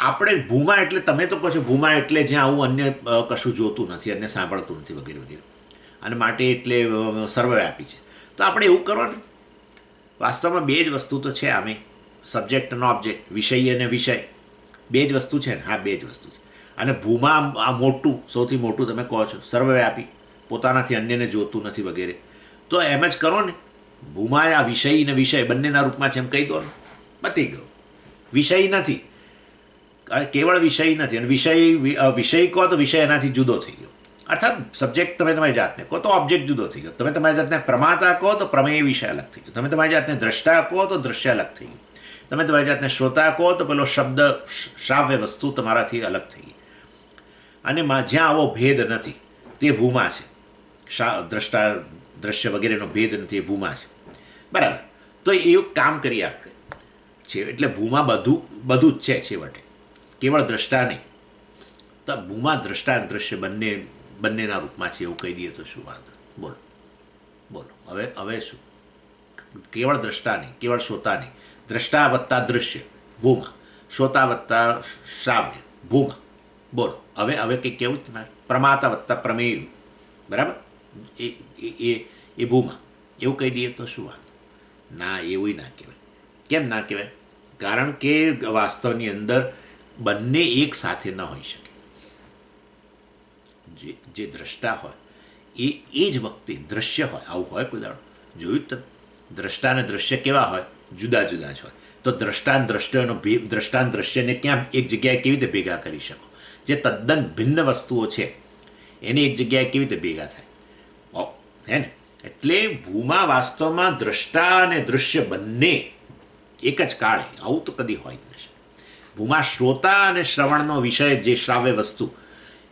આપણે ભૂમા એટલે, તમે તો કહો છો ભૂમા એટલે જ્યાં આવું અન્ય કશું જોતું નથી, અન્ય સાંભળતું નથી, વગેરે વગેરે, અને માટે એટલે સર્વવ્યાપી છે. તો આપણે એવું કરો ને, વાસ્તવમાં બે જ વસ્તુ તો છે આમે, સબ્જેક્ટ અને ઓબ્જેક્ટ, વિષય અને વિષય, બે જ વસ્તુ છે ને. હા, બે જ વસ્તુ છે. અને ભૂમા આ મોટું, સૌથી મોટું તમે કહો છો, સર્વવ્યાપી, પોતાનાથી અન્યને જોતું નથી વગેરે. તો એમ જ કરો ને, ભૂમા આ વિષય ને વિષય બંનેના રૂપમાં છે એમ કહી દો ને, પતી ગયો. વિષય નથી, કેવળ વિષય નથી. અને વિષય કહો તો વિષય એનાથી જુદો થઈ ગયો. અર્થાત સબ્જેક્ટ તમે તમારી જાતને કહો તો ઓબ્જેક્ટ જુદો થઈ ગયો. તમે તમારી જાતને પ્રમાતા કહો તો પ્રમેય વિષય અલગ થઈ ગયો. તમે તમારી જાતને દ્રષ્ટા કહો તો દ્રશ્ય અલગ થઈ ગયું. તમે તમારી જાતને શ્રોતા કહો તો પેલો શબ્દ, શ્રાવ્ય વસ્તુ તમારાથી અલગ થઈ ગઈ. અને જ્યાં આવો ભેદ નથી તે ભૂમા છે. દ્રષ્ટા, દ્રશ્ય વગેરેનો ભેદ નથી એ ભૂમા છે. બરાબર. તો એવું કામ કરીએ આપણે છે. એટલે ભૂમા બધું જ છે છેવટે, કેવળ દ્રષ્ટા નહીં. તો ભૂમા દ્રષ્ટા અને દ્રશ્ય બંનેના રૂપમાં છે એવું કહી દઈએ તો શું વાંધો? બોલો હવે શું? કેવળ દ્રષ્ટા નહીં, કેવળ શ્રોતા નહીં. દ્રષ્ટા વત્તા દૃશ્ય ભૂમા, શ્રોતા વત્તા શ્રાવ્ય ભૂમા. બોલો હવે કંઈ કેવું તમારે? પ્રમાતા વત્તા પ્રમેય, બરાબર, એ ભૂમા, એવું કહી દઈએ તો શું વાંધો? ના, એવું ના કહેવાય. કેમ ના કહેવાય? કારણ કે વાસ્તવની અંદર બંને એક સાથે ન હોઈ શકે. જે દ્રષ્ટા હોય એ જ વખતે દ્રશ્ય હોય. આવું હોય કોઈ દાડો? જોયું તમે? દ્રષ્ટા અને દ્રશ્ય કેવા હોય? જુદા જુદા જ હોય. તો દ્રષ્ટાંત દ્રશ્યને ક્યાં એક જગ્યાએ કેવી રીતે ભેગા કરી શકો? જે તદ્દન ભિન્ન વસ્તુઓ છે એને એક જગ્યાએ કેવી રીતે ભેગા થાય? હે ને? એટલે ભૂમા વાસ્તવમાં દ્રષ્ટા અને દૃશ્ય બંને એક જ કાળે, આવું તો કદી હોય જ નથી. ભૂમા શ્રોતા અને શ્રવણનો વિષય, જે શ્રાવ્ય વસ્તુ,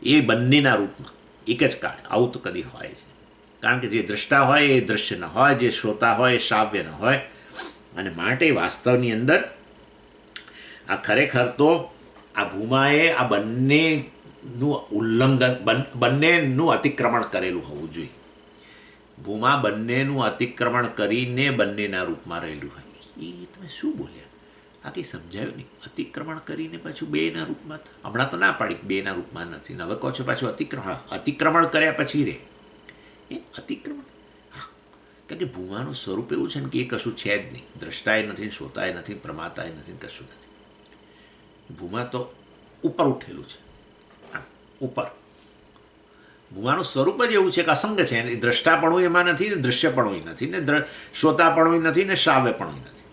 એ બંનેના રૂપમાં એક જ કાળે, આવું તો કદી હોય જ નહીં. કારણ કે જે દ્રષ્ટા હોય એ દૃશ્ય ન હોય, જે શ્રોતા હોય એ શ્રાવ્ય ન હોય. અને માટે વાસ્તવની અંદર આ ખરેખર તો આ ભૂમાએ આ બંનેનું ઉલ્લંઘન, બંનેનું અતિક્રમણ કરેલું હોવું જોઈએ. ભૂમા બંનેનું અતિક્રમણ કરીને બંનેના રૂપમાં રહેલું હોય. એ તમે શું બોલ્યા? આ કંઈ સમજાયું નહીં. અતિક્રમણ કરીને પાછું બેના રૂપમાં, હમણાં તો ના પાડી બેના રૂપમાં નથી, હવે કહો છો પાછું અતિક્રમણ કર્યા પછી રે એ અતિક્રમણ. હા, કારણ કે ભૂમાનું સ્વરૂપ એવું છે ને કે એ કશું છે જ નહીં. દ્રષ્ટાએ નથી, શ્રોતાએ નથી, પ્રમાતાએ નથી, કશું નથી. ભૂમા તો ઉપર ઉઠેલું છે, ઉપર. ભૂમાનું સ્વરૂપ જ એવું છે કે અસંગ છે. દ્રષ્ટાપણું એમાં નથી, ને દૃશ્યપણું નથી, ને શ્રોતાપણું નથી, ને શ્રાવ્યપણું નથી.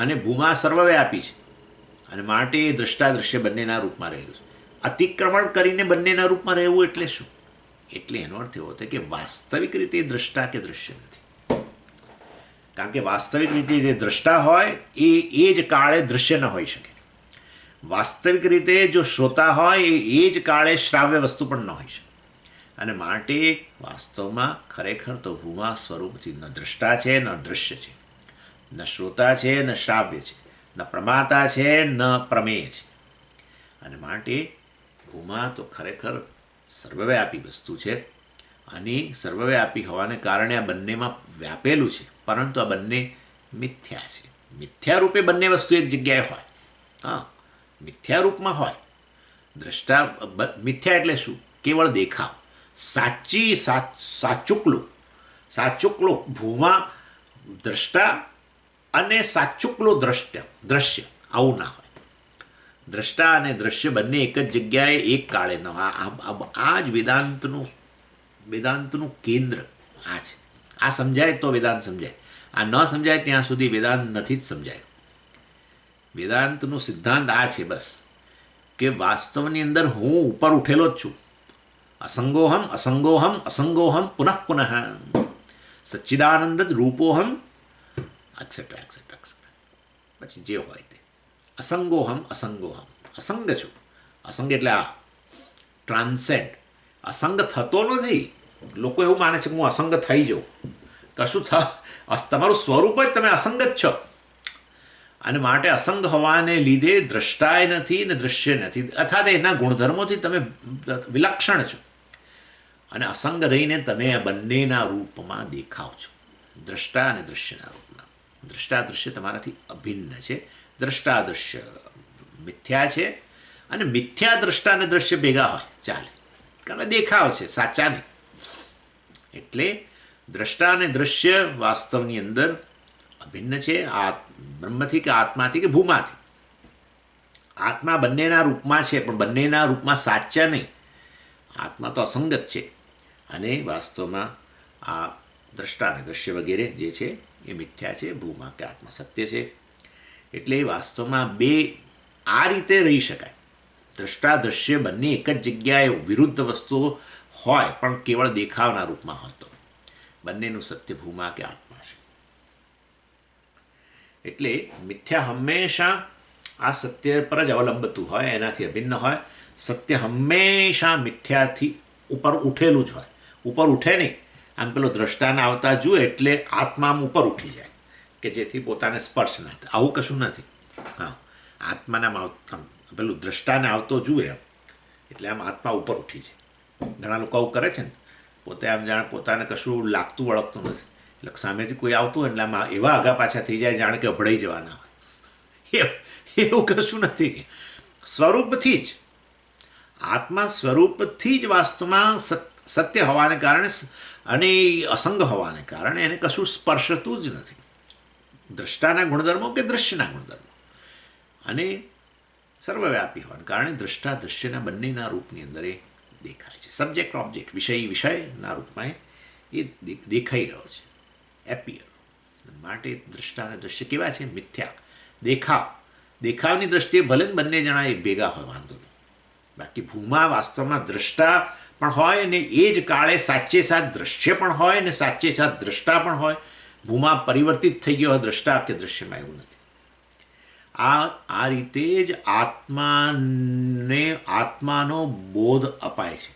અને ભૂમા સર્વવ્યાપી છે. અને માટે એ દ્રષ્ટા દૃશ્ય બંનેના રૂપમાં રહેલું છે. અતિક્રમણ કરીને બંનેના રૂપમાં રહેવું એટલે શું? એટલે એનો અર્થ એવો થાય કે વાસ્તવિક રીતે દ્રષ્ટા કે દૃશ્ય નથી. કારણ કે વાસ્તવિક રીતે જે દ્રષ્ટા હોય એ જ કાળે દૃશ્ય ન હોઈ શકે. વાસ્તવિક રીતે જો શ્રોતા હોય એ જ કાળે શ્રાવ્ય વસ્તુ પણ ન હોઈ શકે. અને માટે વાસ્તવમાં ખરેખર તો ભૂમા સ્વરૂપથી ન દ્રષ્ટા છે ન દૃશ્ય છે, ન શ્રોતા છે ન શ્રાવ્ય છે, ન પ્રમાતા છે ન પ્રમેય છે. અને માટે ભૂમા તો ખરેખર સર્વવ્યાપી વસ્તુ છે. અને સર્વવ્યાપી હોવાને કારણે આ બંનેમાં વ્યાપેલું છે, પરંતુ આ બંને મિથ્યા છે. મિથ્યા રૂપે બંને વસ્તુ એક જગ્યાએ હોય. હા, મિથ્યા રૂપમાં હોય. દ્રષ્ટા મિથ્યા એટલે શું? કેવળ દેખાવ, સાચુકલું ભૂમા દ્રષ્ટા અને સાચુકલું દ્રશ્ય આવું ના હોય. દ્રષ્ટા અને દ્રશ્ય બંને એક જ જગ્યાએ એક કાળે ન હોય. આ જ વેદાંતનું કેન્દ્ર આ છે. આ સમજાય તો વેદાંત સમજાય. આ ન સમજાય ત્યાં સુધી વેદાંત નથી જ સમજાય. વેદાંતનું સિદ્ધાંત આ છે બસ, કે વાસ્તવની અંદર હું ઉપર ઉઠેલો જ છું. અસંગોહમ અસંગોહમ અસંગોહમ પુનઃ પુનઃ સચ્ચિદાનંદ રૂપોહમ એક્સેટ્રા એક્સેટ્રા એક્સેટ્રા. પછી જે હોય તે અસંગોહમ અસંગ છું. અસંગ એટલે આ ટ્રાન્સેન્ડ. અસંગ થતો નથી. લોકો એવું માને છે કે હું અસંગ થઈ જાઉં. કશું તમારું સ્વરૂપ જ તમે અસંગ જ છો. અને માટે અસંગ હોવાને લીધે દ્રષ્ટાય નથી ને દૃશ્ય નથી, અર્થાત એના ગુણધર્મોથી તમે વિલક્ષણ છો. અને અસંગ રહીને તમે આ બંનેના રૂપમાં દેખાવ છો, દ્રષ્ટા અને દૃશ્યના રૂપમાં. દ્રષ્ટા દૃશ્ય તમારાથી અભિન્ન છે. દ્રષ્ટા દૃશ્ય મિથ્યા છે, અને મિથ્યા દ્રષ્ટા અને દૃશ્ય ભેગા હોય ચાલે, કારણ દેખાવ છે, સાચા નહીં. એટલે દ્રષ્ટા અને દૃશ્ય વાસ્તવની અંદર અભિન્ન છે. આ બ્રહ્મથી કે આત્માથી કે ભૂમાથી. આત્મા બંનેના રૂપમાં છે, પણ બંનેના રૂપમાં સાચા નહીં. આત્મા તો અસંગત છે, અને વાસ્તવમાં આ દ્રષ્ટા અને દૃશ્ય વગેરે જે છે એ મિથ્યા છે. ભૂમા કે આત્મા સત્ય છે. એટલે વાસ્તવમાં બે આ રીતે રહી શકાય. દ્રષ્ટા દૃશ્ય બંને એક જ જગ્યાએ વિરુદ્ધ વસ્તુઓ હોય, પણ કેવળ દેખાવના રૂપમાં હોય તો બંનેનું સત્ય ભૂમા કે આત્મા છે. એટલે મિથ્યા હંમેશા આ સત્ય પર જ અવલંબતું હોય, એનાથી અભિન્ન હોય. સત્ય હંમેશા મિથ્યાથી ઉપર ઉઠેલું જ હોય. ઉપર ઉઠે નહીં. આમ પેલો દ્રષ્ટાને આવતા જુએ એટલે આત્મા આમ ઉપર ઉઠી જાય, કે જેથી પોતાને સ્પર્શ ના થાય. આવું કશું નથી. હા, આત્માના પેલું દ્રષ્ટાને આવતો જુએ એટલે આમ આત્મા ઉપર ઉઠી જાય. ઘણા લોકો આવું કરે છે ને, પોતે આમ જાણે પોતાને કશું લાગતું વળગતું નથી, એટલે સામેથી કોઈ આવતું હોય એટલે આમાં એવા આગા પાછા થઈ જાય જાણે કે અભડાઈ જવાના હોય. એવું કશું નથી. સ્વરૂપથી જ આત્મા સ્વરૂપથી જ વાસ્તવમાં સત્ય હોવાને કારણે અને અસંગ હોવાને કારણે એને કશું સ્પર્શતું જ નથી. દ્રષ્ટાના ગુણધર્મો કે દૃશ્યના ગુણધર્મો, અને સર્વવ્યાપી હોવાને કારણે દ્રષ્ટા દૃશ્યના બંનેના રૂપની અંદર એ દેખાય છે. સબ્જેક્ટ ઓબ્જેક્ટ, વિષયના રૂપમાં એ દેખાઈ રહ્યો છે, એપિયર. માટે દ્રષ્ટા અને દૃશ્ય કેવા છે? મિથ્યા. દેખાવની દ્રષ્ટિએ ભલે બંને જણા એ ભેગા હોય, વાંધો નહીં. બાકી ભૂમા વાસ્તવમાં દ્રષ્ટા પણ હોય, ને એ જ કાળે સાચે સાચ દૃશ્ય પણ હોય, ને સાચે સાચ દ્રષ્ટા પણ હોય. ભૂમા પરિવર્તિત થઈ ગયો હોય દ્રષ્ટા કે દૃશ્યમાં, એવું નથી. આ રીતે જ આત્માનો બોધ અપાય છે.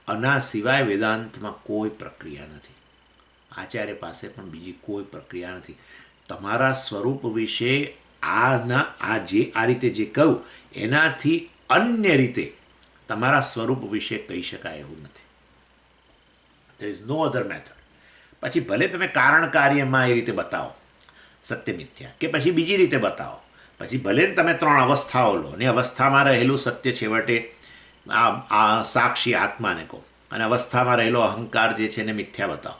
આના સિવાય વેદાંતમાં કોઈ પ્રક્રિયા નથી. આચાર્ય પાસે પણ બીજી કોઈ પ્રક્રિયા નથી. તમારા સ્વરૂપ વિશે આ રીતે જે કહું એનાથી અન્ય રીતે તમારા સ્વરૂપ વિશે કહી શકાય એવું નથી. there is no other method. પછી ભલે તમે કારણ કાર્યમાં એ રીતે બતાવો સત્ય મિથ્યા, કે પછી બીજી રીતે બતાવો, પછી ભલે તમે 3 અવસ્થાઓ લો, અને અવસ્થામાં રહેલું સત્ય છેવટે આ સાક્ષી આત્માને કહો, અને અવસ્થામાં રહેલો અહંકાર જે છે એને મિથ્યા બતાવો.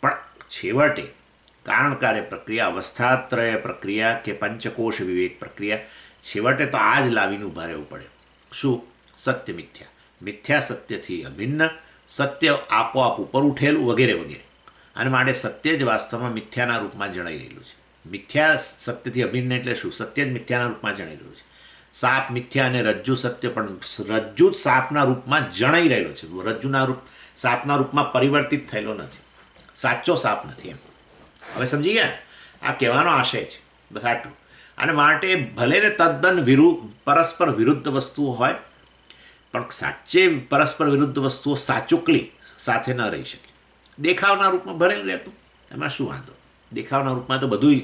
પણ છેવટે કારણ કાર્ય પ્રક્રિયા, અવસ્થાત્રય પ્રક્રિયા કે પંચકોશ વિવેક પ્રક્રિયા, છેવટે તો આ જ લાવીને ઊભા રહેવું પડે. શું? સત્ય મિથ્યા. મિથ્યા સત્યથી અભિન્ન, સત્ય આપોઆપ ઉપર ઉઠેલું વગેરે વગેરે. અને માટે સત્ય જ વાસ્તવમાં મિથ્યાના રૂપમાં જણાઈ રહેલું છે. મિથ્યા સત્યથી અભિન્ન એટલે શું? સત્ય જ મિથ્યાના રૂપમાં જણાઈ રહ્યું છે. સાપ મિથ્યા અને રજ્જુ સત્ય, પણ રજ્જુ જ સાપના રૂપમાં જણાઈ રહેલો છે. રજ્જુના રૂપ સાપના રૂપમાં પરિવર્તિત થયેલો નથી. સાચો સાપ નથી. એમ હવે સમજી ગયા? આ કહેવાનો આશય છે, બસ આટલું. અને માટે ભલે ને તદ્દન પરસ્પર વિરુદ્ધ વસ્તુઓ હોય, પણ સાચે પરસ્પર વિરુદ્ધ વસ્તુઓ સાચુકલી સાથે ન રહી શકે. દેખાવના રૂપમાં ભરેલું રહેતું, એમાં શું વાંધો? દેખાવના રૂપમાં તો બધું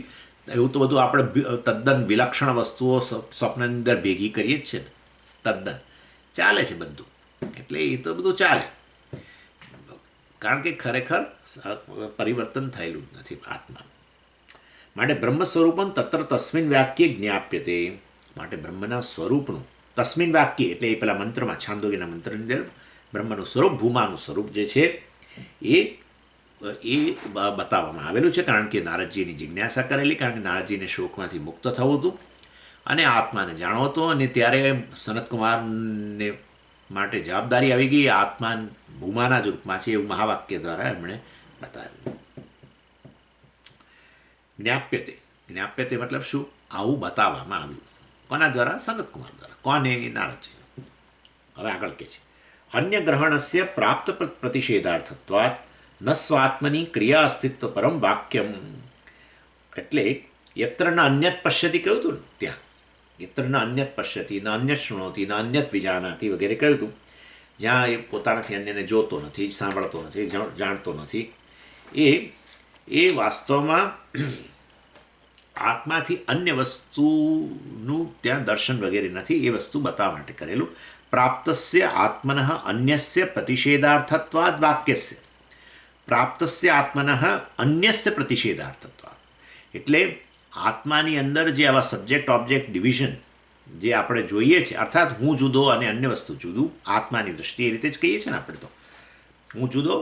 એવું તો બધું આપણે તદ્દન વિલક્ષણ વસ્તુઓ સ્વપ્નની અંદર ભેગી કરીએ જ છે ને, તદ્દન ચાલે છે બધું. એટલે એ તો બધું ચાલે, કારણ કે ખરેખર પરિવર્તન થયેલું જ નથી આત્માનું. માટે બ્રહ્મ સ્વરૂપમ તત્ર તસ્મિન વાક્યે જ્ઞાપ્યતે. માટે બ્રહ્મના સ્વરૂપનું તસ્મિન વાક્ય એટલે એ પેલા મંત્રમાં, છાંદોગ્યના મંત્રની અંદર બ્રહ્મનું સ્વરૂપ, ભૂમાનું સ્વરૂપ જે છે એ બતાવવામાં આવેલું છે. કારણ કે નારદજીની જિજ્ઞાસા કરેલી, કારણ કે નારદજીને શોકમાંથી મુક્ત થવું હતું અને આત્માને જાણવો હતો. અને ત્યારે સનતકુમારને માટે જવાબદારી આવી ગઈ, આત્મા ભૂમાના જ રૂપમાં છે એવું મહાવાક્ય દ્વારા એમણે બતાવ્યું. જ્ઞાપ્યતે, જ્ઞાપ્યતે મતલબ શું? આવું બતાવવામાં આવ્યું. કોના દ્વારા? સનતકુમાર દ્વારા. કોને? નારદજી. હવે આગળ કે છે, અન્ય ગ્રહણસ્ય પ્રાપ્ત પ્રતિષેધાર્થત્વાત ન સ્વાત્મની ક્રિયા અસ્તિત્વ પરમ વાક્યમ. એટલે યત્ર ન અન્યત પશ્યતિ કહ્યું હતું ને ત્યાં, યત્ર ન અન્યત પશ્યતિ, ન અન્યત શૃણોતિ, ન અન્યત વિજાનાતિ વગેરે કહ્યું હતું. જ્યાં એ પોતાનાથી અન્યને જોતો નથી, સાંભળતો નથી, જાણતો નથી, એ વાસ્તવમાં આત્માથી અન્ય વસ્તુનું ત્યાં દર્શન વગેરે નથી. એ વસ્તુ બતાવવા માટે કરેલું. પ્રાપ્તસ્ય આત્મન અન્યસ્ય પ્રતિષેધાર્થત્વાદ વાક્યસ્ય. પ્રાપ્તસ્ય આત્મન અન્યસ્ય પ્રતિષેધાર્થત્વાદ એટલે આત્માની અંદર જે આવા સબ્જેક્ટ ઓબ્જેક્ટ ડિવિઝન જે આપણે જોઈએ છીએ, અર્થાત હું જુદો અને અન્ય વસ્તુ જુદું, આત્માની દૃષ્ટિએ એ રીતે જ કહીએ છીએ ને આપણે તો. હું જુદો,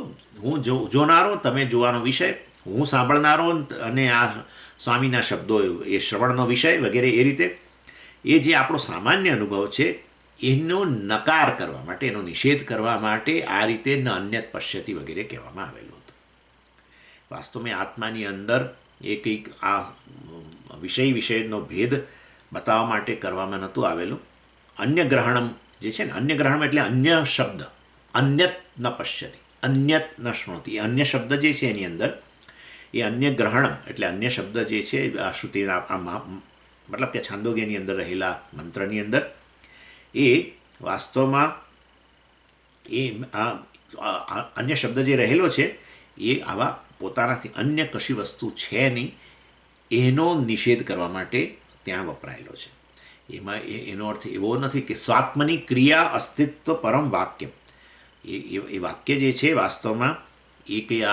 હું જોનારો, તમે જોવાનો વિષય, હું સાંભળનારો અને આ સ્વામીના શબ્દો એ શ્રવણનો વિષય વગેરે. એ રીતે એ જે આપણો સામાન્ય અનુભવ છે એનો નકાર કરવા માટે, એનો નિષેધ કરવા માટે આ રીતે ન અન્યત પશ્યતિ વગેરે કહેવામાં આવેલું હતું. વાસ્તવમાં આત્માની અંદર એ કંઈક આ વિષયનો ભેદ બતાવવા માટે કરવામાં નહોતું આવેલું. અન્ય ગ્રહણમ જે છે ને, અન્ય ગ્રહણમ એટલે અન્ય શબ્દ, અન્યત ન પશ્યતિ, અન્યત ન શૃણોતિ. એ અન્ય શબ્દ જે છે એની અંદર એ અન્ય ગ્રહણમ એટલે અન્ય શબ્દ જે છે આ શ્રુતિના મતલબ કે છાંદોગ્યની અંદર રહેલા મંત્રની અંદર એ વાસ્તવમાં એ અન્ય શબ્દ જે રહેલો છે એ આવા પોતાનાથી અન્ય કશી વસ્તુ છે નહીં એનો નિષેધ કરવા માટે ત્યાં વપરાયેલો છે. એમાં એનો અર્થ એવો નથી કે સ્વાત્મની ક્રિયા અસ્તિત્વ પરમ વાક્ય. એ વાક્ય જે છે વાસ્તવમાં એ કંઈ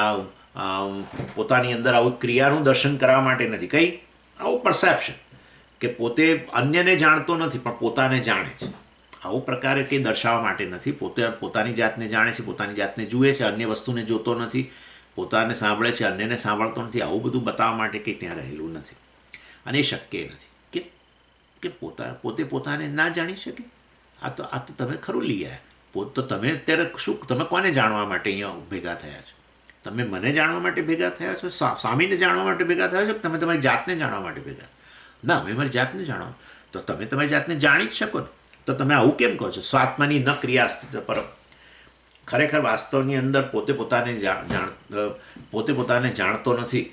પોતાની અંદર આવું ક્રિયાનું દર્શન કરવા માટે નથી. કંઈ આવું પરસેપ્શન કે પોતે અન્યને જાણતો નથી પણ પોતાને જાણે છે, આવું પ્રકારે કંઈ દર્શાવવા માટે નથી. પોતાની જાતને જાણે છે, પોતાની જાતને જુએ છે, અન્ય વસ્તુને જોતો નથી, પોતાને સાંભળે છે, અન્યને સાંભળતો નથી. આવું બધું બતાવવા માટે કંઈ ત્યાં રહેલું નથી. અને એ શક્ય નથી કે પોતે પોતાને ના જાણી શકે. આ તો તમે ખરું લઈ આવ્યા. તો તમે અત્યારે શું, તમે કોને જાણવા માટે અહીંયા ભેગા થયા છો? તમે મને જાણવા માટે ભેગા થયા છો? સ્વામીને જાણવા માટે ભેગા થયા છો? તમે તમારી જાતને જાણવા માટે ભેગા? ના, અમે મારી જાતને જાણવા. તો તમે તમારી જાતને જાણી જ શકો ને. તો તમે આવું કેમ કહો છો? સ્વાત્માની ન ક્રિયા અસ્તિત્વ પર. ખરેખર વાસ્તવની અંદર પોતે પોતાને જાણતો નથી,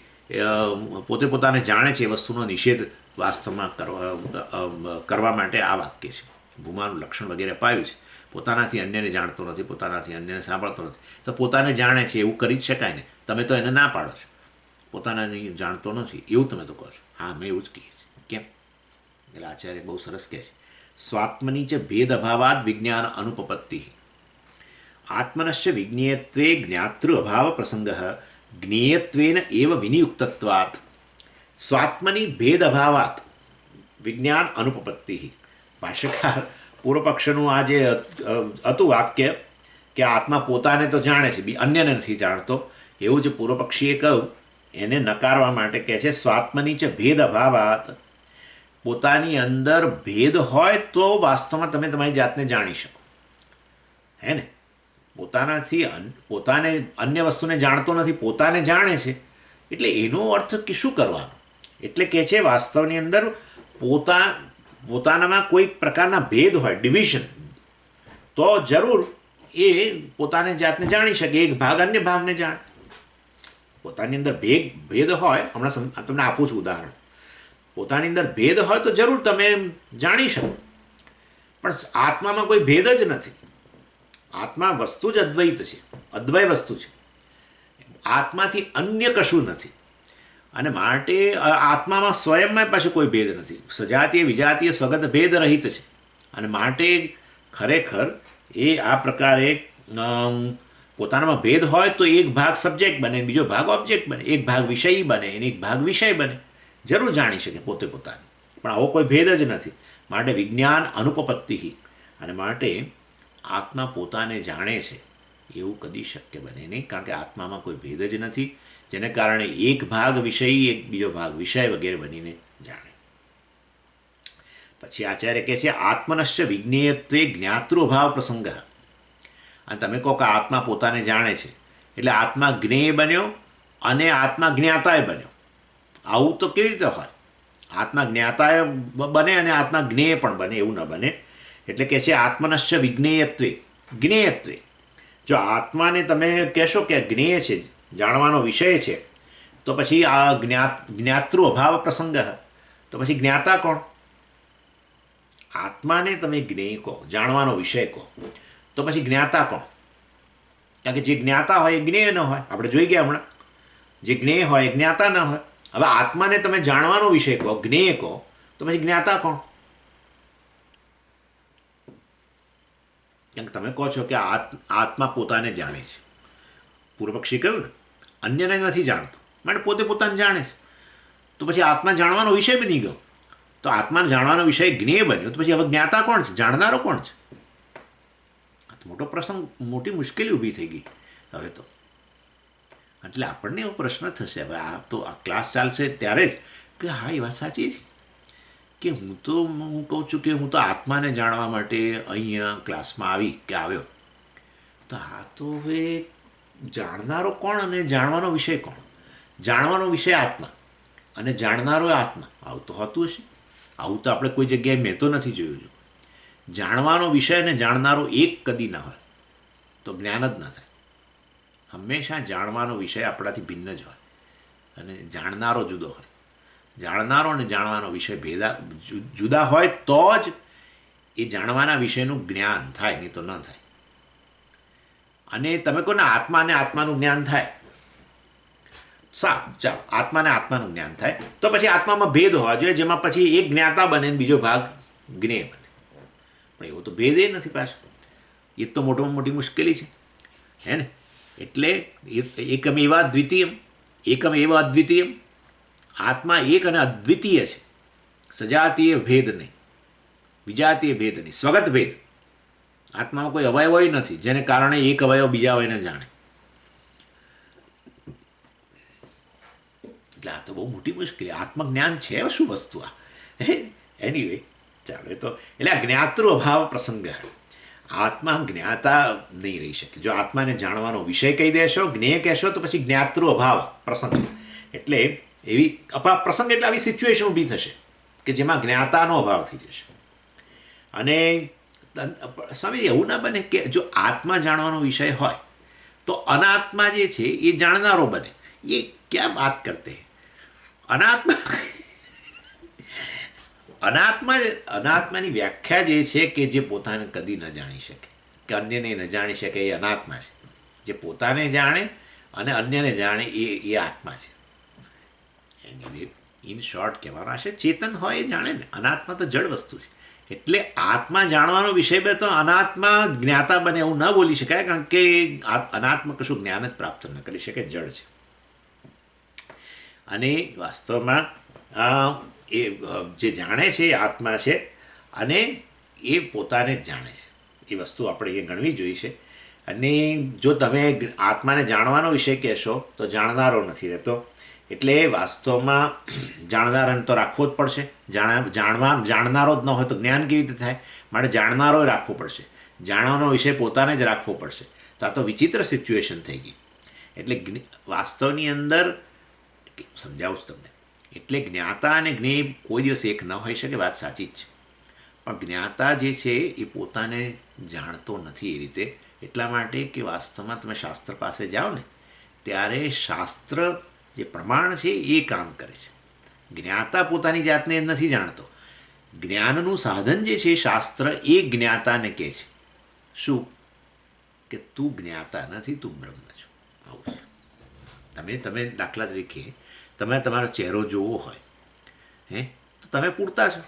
પોતે પોતાને જાણે છે. એ વસ્તુનો નિષેધ વાસ્તવમાં કરવા માટે આ વાક્ય છે. ભૂમાનું લક્ષણ વગેરે અપાયું છે. પોતાનાથી અન્યને જાણતો નથી, પોતાનાથી અન્યને સાંભળતો નથી. તો પોતાને જાણે છે એવું કરી જ શકાય ને. તમે તો એને ના પાડો છો, પોતાનાને જાણતો નથી એવું તમે તો કહો છો. હા, અમે એવું જ કહીએ છીએ. કેમ? એટલે આચાર્ય બહુ સરસ કહે છે, સ્વાત્મની ચ ભેદ અભાવાદ વિજ્ઞાન અનુપપત્તિ. આત્મનશ્ચ વિજ્ઞેયત્વે જ્ઞાતૃ અભાવ પ્રસંગ જ્ઞેયત્વેન એવ વિનિયુક્તત્વાત સ્વાત્મની ભેદ અભાવાત વિજ્ઞાન અનુપપત્તિ. ભાષ્યકાર પૂર્વ પક્ષનું આ જે હતું વાક્ય કે આત્મા પોતાને તો જાણે છે, અન્યને નથી જાણતો, એવું જે પૂર્વ પક્ષીએ કહ્યું એને નકારવા માટે કહે છે સ્વાત્મની ચ ભેદ અભાવાત. પોતાની અંદર ભેદ હોય તો વાસ્તવમાં તમે તમારી જાતને જાણી શકો, હે ને? પોતાને અન્ય વસ્તુને જાણતો નથી, પોતાને જાણે છે. એટલે એનો અર્થ કે શું કરવાનો? એટલે કહે છે વાસ્તવની અંદર પોતાનામાં કોઈક પ્રકારના ભેદ હોય, ડિવિઝન, તો જરૂર એ પોતાને જાતને જાણી શકે. એક ભાગ અન્ય ભાગને જાણે. પોતાની અંદર ભેદ હોય, હમણાં તમને આપું છું ઉદાહરણ. પોતાની અંદર ભેદ હોય તો જરૂર તમે જાણી શકો, પણ આત્મામાં કોઈ ભેદ જ નથી. આત્મા વસ્તુ જ અદ્વૈત છે, અદ્વય વસ્તુ છે. આત્માથી અન્ય કશું નથી, અને માટે આત્મામાં સ્વયંમાં પાછું કોઈ ભેદ નથી. સજાતીય વિજાતીય સ્વગત ભેદ રહિત છે, અને માટે ખરેખર એ આ પ્રકારે પોતાનામાં ભેદ હોય તો એક ભાગ સબ્જેક્ટ બને, બીજો ભાગ ઓબ્જેક્ટ બને, એક ભાગ વિષયી બને અને એક ભાગ વિષય બને. જરૂર જાણી શકે પોતે પોતાને, પણ આવો કોઈ ભેદ જ નથી. માટે વિજ્ઞાન અનુપપત્તિ, અને માટે આત્મા પોતાને જાણે છે એવું કદી શક્ય બને નહીં, કારણ કે આત્મામાં કોઈ ભેદ જ નથી, જેને કારણે એક ભાગ વિષયી, એક બીજો ભાગ વિષય વગેરે બનીને જાણે. પછી આચાર્ય કહે છે આત્મનશ્ય વિજ્ઞેયત્વે જ્ઞાતૃભાવ પ્રસંગ. અને તમે કહો કે આત્મા પોતાને જાણે છે એટલે આત્મા જ્ઞેય બન્યો અને આત્મા જ્ઞાતાય બન્યો. આવું તો કેવી રીતે હોય? આત્મા જ્ઞાતાય બને અને આત્મા જ્ઞેય પણ બને, એવું ન બને. એટલે કે છે આત્મનશ્ય વિજ્ઞેયત્વે, જ્ઞેયત્વે. જો આત્માને તમે કહેશો કે જ્ઞેય છે, જાણવાનો વિષય છે, તો પછી આ જ્ઞાતૃ અભાવ પ્રસંગ, તો પછી જ્ઞાતા કોણ? આત્માને તમે જ્ઞેય કહો, જાણવાનો વિષય કહો, તો પછી જ્ઞાતા કોણ? કારણ કે જે જ્ઞાતા હોય એ જ્ઞેય ન હોય. આપણે જોઈ ગયા હમણાં, જે જ્ઞેય હોય એ જ્ઞાતા ન હોય. હવે આત્માને તમે જાણવાનો વિષય કહો, જ્ઞેય કહો, તો પછી જ્ઞાતા કોણ? કારણ કે તમે કહો છો કે આત્મા પોતાને જાણે છે. પૂર્વપક્ષી કહ્યું ને, અન્યને નથી જાણતો, માટે પોતે પોતાને જાણે છે. તો પછી આત્મા જાણવાનો વિષય બની ગયો. તો આત્માને જાણવાનો વિષય જ્ઞેય બન્યો, તો પછી હવે જ્ઞાતા કોણ છે? જાણનારો કોણ છે? મોટો પ્રસંગ, મોટી મુશ્કેલી ઊભી થઈ ગઈ હવે તો. એટલે આપણને એવો પ્રશ્ન થશે હવે, આ તો આ ક્લાસ ચાલશે ત્યારે જ કે હા એ વાત સાચી છે કે હું કહું છું કે હું તો આત્માને જાણવા માટે અહીંયા ક્લાસમાં આવ્યો, તો આ તો હવે જાણનારો કોણ અને જાણવાનો વિષય કોણ? જાણવાનો વિષય આત્મા અને જાણનારો આત્મા. આવું તો હોતું હશે? આવું તો આપણે કોઈ જગ્યાએ મેં તો નથી જોયું. જાણવાનો વિષય અને જાણનારો એક કદી ના હોય તો જ્ઞાન જ ન થાય. હંમેશા જાણવાનો વિષય આપણાથી ભિન્ન જ હોય અને જાણનારો જુદો હોય. જાણનારો અને જાણવાનો વિષય જુદા હોય તો જ એ જાણવાના વિષયનું જ્ઞાન થાય, નહીં તો ન થાય. અને તમે કહો ને આત્માને આત્માનું જ્ઞાન થાય, સારું ચાલો, આત્માને આત્માનું જ્ઞાન થાય, તો પછી આત્મામાં ભેદ હોવા જોઈએ, જેમાં પછી એક જ્ઞાતા બને ને બીજો ભાગ જ્ઞેય બને. પણ એવો તો ભેદ એ નથી પાછો. એ તો મોટામાં મોટી મુશ્કેલી છે, હે ને? એટલે એકમ એવા અદ્વિતીયમ. આત્મા એક અને અદ્વિતીય છે. સજાતીય ભેદ નહીં, વિજાતીય ભેદ નહીં, સ્વગત ભેદ. આત્મામાં કોઈ અવયવ નથી જેને કારણે એક અવયવ બીજા અવયવને જાણે. એટલે આ તો બહુ મોટી મુશ્કેલી. આત્મજ્ઞાન છે શું વસ્તુ? આ એનીવે ચાલો, એ તો એટલે આ જ્ઞાતૃ અભાવ પ્રસંગ. આત્મા જ્ઞાતા નહીં રહી શકે. જો આત્માને જાણવાનો વિષય કહી દેશો, જ્ઞેય કહેશો, તો પછી જ્ઞાતૃ અભાવ પ્રસંગ. એટલે એવી પ્રસંગ એટલે આવી સિચ્યુએશન ઊભી થશે કે જેમાં જ્ઞાતાનો અભાવ થઈ જશે. અને સ્વામી એવું ના બને કે જો આત્મા જાણવાનો વિષય હોય તો અનાત્મા જે છે એ જાણનારો બને. એ ક્યાં બાત કરતે? અનાત્માની વ્યાખ્યા જે છે કે જે પોતાને કદી ન જાણી શકે કે અન્યને ન જાણી શકે, એ અનાત્મા છે. જે પોતાને જાણે અને અન્યને જાણે એ આત્મા છે. એની ઇન શોર્ટ કહેવાનો હશે, ચેતન હોય એ જાણે ને. અનાત્મા તો જડ વસ્તુ છે. એટલે આત્મા જાણવાનો વિષય બે તો અનાત્મા જ્ઞાતા બને એવું ન બોલી શકાય, કારણ કે અનાત્મા કશું જ્ઞાન જ પ્રાપ્ત ન કરી શકે, જડ છે. અને વાસ્તવમાં એ જે જાણે છે એ આત્મા છે અને એ પોતાને જ જાણે છે. એ વસ્તુ આપણે એ ગણવી જોઈએ છે. અને જો તમે આત્માને જાણવાનો વિષય કહેશો તો જાણનારો નથી રહેતો. એટલે વાસ્તવમાં જાણનારાને તો રાખવો જ પડશે. જાણનારો જ ન હોય તો જ્ઞાન કેવી રીતે થાય? માટે જાણનારો રાખવો પડશે. જાણવાનો વિષય પોતાને જ રાખવો પડશે. તો આ તો વિચિત્ર સિચ્યુએશન થઈ ગઈ. એટલે વાસ્તવની અંદર સમજાવું છું તમને. એટલે જ્ઞાતા અને જ્ઞેય કોઈ દિવસ એક ન હોઈ શકે, વાત સાચી જ છે. પણ જ્ઞાતા જે છે એ પોતાને જાણતો નથી એ રીતે. એટલા માટે કે વાસ્તવમાં તમે શાસ્ત્ર પાસે જાઓ ને ત્યારે શાસ્ત્ર જે પ્રમાણ છે એ કામ કરે છે. જ્ઞાતા પોતાની જાતને નથી જાણતો. જ્ઞાનનું સાધન જે છે શાસ્ત્ર એ જ્ઞાતાને કહે છે શું કે તું જ્ઞાતા નથી, તું બ્રહ્મ છો. આવું છે. તમે દાખલા તરીકે તમે તમારો ચહેરો જોવો હોય તો તમે પૂરતા છો.